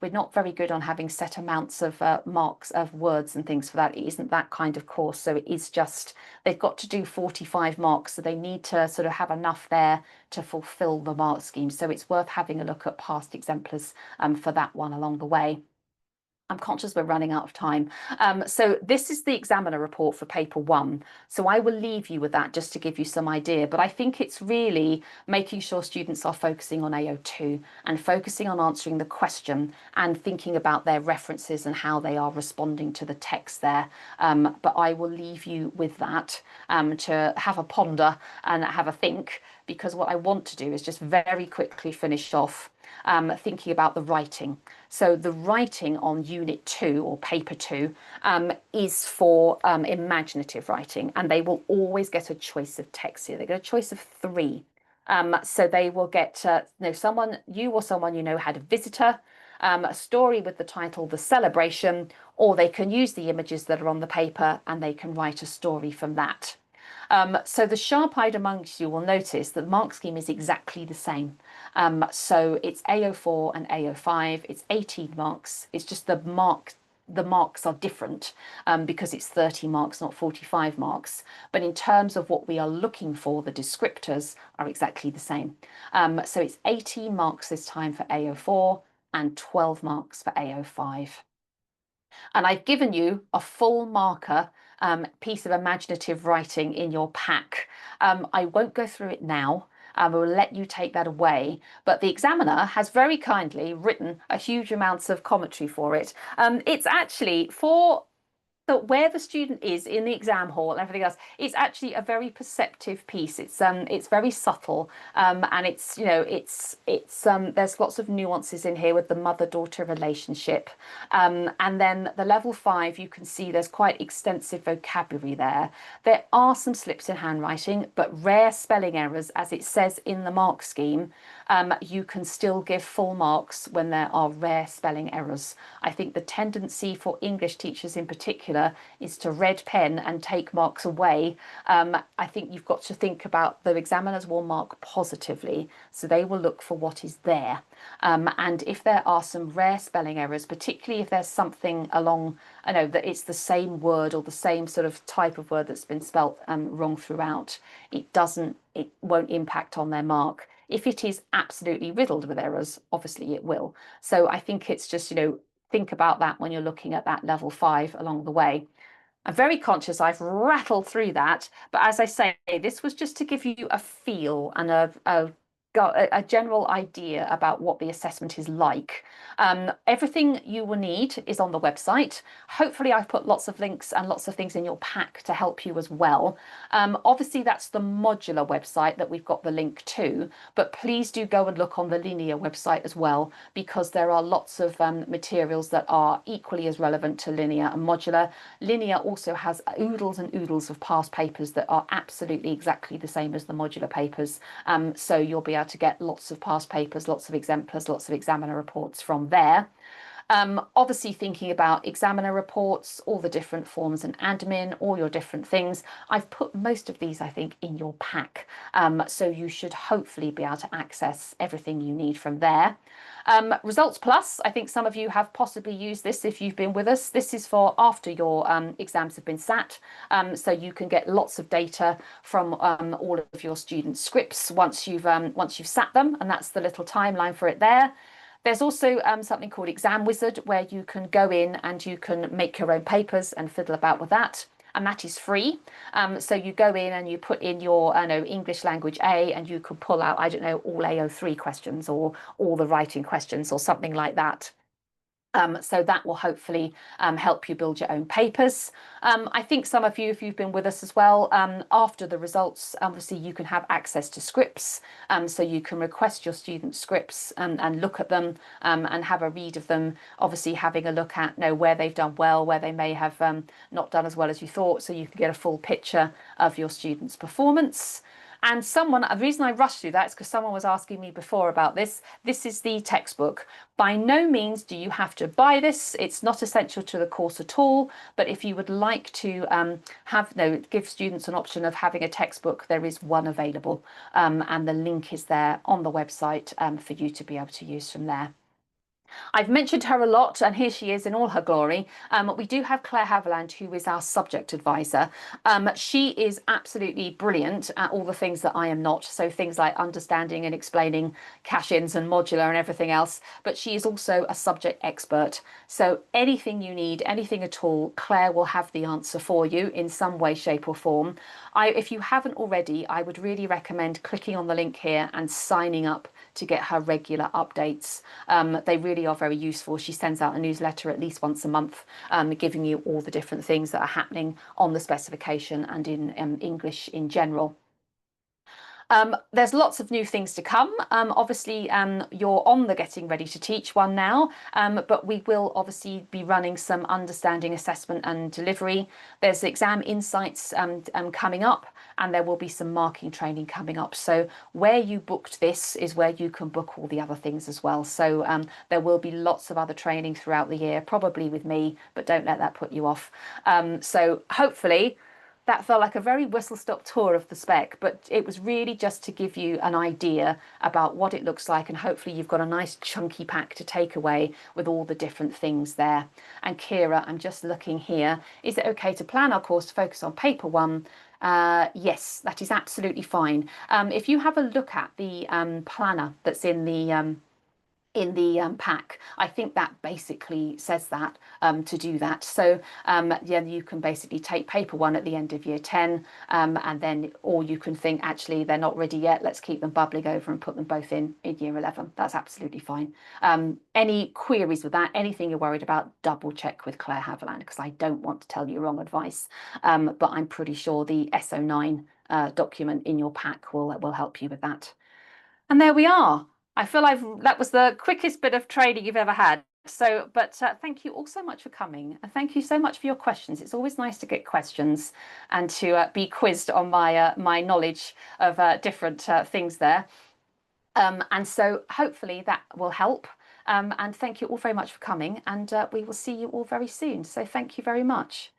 we're not very good on having set amounts of marks of words and things for that. It isn't that kind of course. So it is just, they've got to do 45 marks. So they need to sort of have enough there to fulfill the mark scheme. So it's worth having a look at past exemplars for that one along the way. I'm conscious we're running out of time. So this is the examiner report for paper 1. So I will leave you with that just to give you some idea. But I think it's really making sure students are focusing on AO2 and focusing on answering the question and thinking about their references and how they are responding to the text there. But I will leave you with that to have a ponder and have a think, because what I want to do is just very quickly finish off thinking about the writing. So the writing on Unit 2 or Paper 2 is for imaginative writing, and they will always get a choice of text here. They get a choice of 3. So they will get someone, you or someone you know had a visitor, a story with the title The Celebration, or they can use the images that are on the paper and they can write a story from that. So the sharp-eyed amongst you will notice that the mark scheme is exactly the same. So it's AO4 and AO5. It's 18 marks. It's just the marks are different because it's 30 marks, not 45 marks. But in terms of what we are looking for, the descriptors are exactly the same. So it's 18 marks this time for AO4 and 12 marks for AO5. And I've given you a full marker piece of imaginative writing in your pack. I won't go through it now. I will let you take that away. But the examiner has very kindly written a huge amounts of commentary for it. It's actually for where the student is in the exam hall and everything else, it's actually a very perceptive piece. It's very subtle, and it's there's lots of nuances in here with the mother-daughter relationship, and then the level 5, you can see there's quite extensive vocabulary there. There are some slips in handwriting, but rare spelling errors, as it says in the mark scheme. You can still give full marks when there are rare spelling errors. I think the tendency for English teachers in particular is to red pen and take marks away. I think you've got to think about the examiners will mark positively, so they will look for what is there. And if there are some rare spelling errors, particularly if there's something along, I know that it's the same word or the same sort of type of word that's been spelt wrong throughout, it won't impact on their mark. If it is absolutely riddled with errors, obviously it will. So I think it's just, think about that when you're looking at that level 5 along the way. I'm very conscious I've rattled through that, but as I say, this was just to give you a feel and a general idea about what the assessment is like. Everything you will need is on the website. Hopefully I've put lots of links and lots of things in your pack to help you as well. Obviously that's the Modular website that we've got the link to, but please do go and look on the Linear website as well, because there are lots of materials that are equally as relevant to Linear and Modular. Linear also has oodles and oodles of past papers that are absolutely exactly the same as the Modular papers. So you'll be able to get lots of past papers, lots of exemplars, lots of examiner reports from there. Obviously thinking about examiner reports, all the different forms and admin, all your different things. I've put most of these, I think, in your pack. So you should hopefully be able to access everything you need from there. Results Plus, I think some of you have possibly used this if you've been with us. This is for after your exams have been sat. So you can get lots of data from all of your student scripts once you've sat them, and that's the little timeline for it there. There's also something called Exam Wizard, where you can go in and you can make your own papers and fiddle about with that. And that is free. So you go in and you put in your English language A, and you can pull out, I don't know, all AO3 questions or all the writing questions or something like that. So that will hopefully help you build your own papers. I think some of you, if you've been with us as well, after the results, obviously you can have access to scripts. So you can request your student scripts and look at them and have a read of them. Obviously having a look at where they've done well, where they may have not done as well as you thought, so you can get a full picture of your students' performance. And the reason I rushed through that is because someone was asking me before about this. This is the textbook. By no means do you have to buy this. It's not essential to the course at all. But if you would like to give students an option of having a textbook, there is one available. And the link is there on the website for you to be able to use from there. I've mentioned her a lot, and here she is in all her glory. We do have Claire Haviland, who is our subject advisor. She is absolutely brilliant at all the things that I am not. So things like understanding and explaining cash-ins and modular and everything else. But she is also a subject expert. So anything you need, anything at all, Claire will have the answer for you in some way, shape or form. If you haven't already, I would really recommend clicking on the link here and signing up to get her regular updates. They really are very useful. She sends out a newsletter at least once a month, giving you all the different things that are happening on the specification and in English in general. There's lots of new things to come. Obviously, you're on the Getting Ready to Teach one now, but we will obviously be running some understanding assessment and delivery. There's exam insights coming up, and there will be some marking training coming up. So where you booked this is where you can book all the other things as well. So there will be lots of other training throughout the year, probably with me, but don't let that put you off. So hopefully, that felt like a very whistle-stop tour of the spec, but it was really just to give you an idea about what it looks like, and hopefully you've got a nice chunky pack to take away with all the different things there. And Kira, I'm just looking here. Is it okay to plan our course to focus on paper one? Yes, that is absolutely fine. If you have a look at the planner that's in the pack, I think that basically says that to do that. So yeah, you can basically take paper one at the end of year 10, and then, or you can think actually they're not ready yet, let's keep them bubbling over and put them both in year 11. That's absolutely fine. Any queries with that, anything you're worried about, double check with Claire Haviland, because I don't want to tell you wrong advice, but I'm pretty sure the SO9 document in your pack will help you with that. And there we are. I feel that was the quickest bit of training you've ever had. So, but thank you all so much for coming, and thank you so much for your questions. It's always nice to get questions and to be quizzed on my knowledge of different things there. And so hopefully that will help. And thank you all very much for coming, and we will see you all very soon. So thank you very much.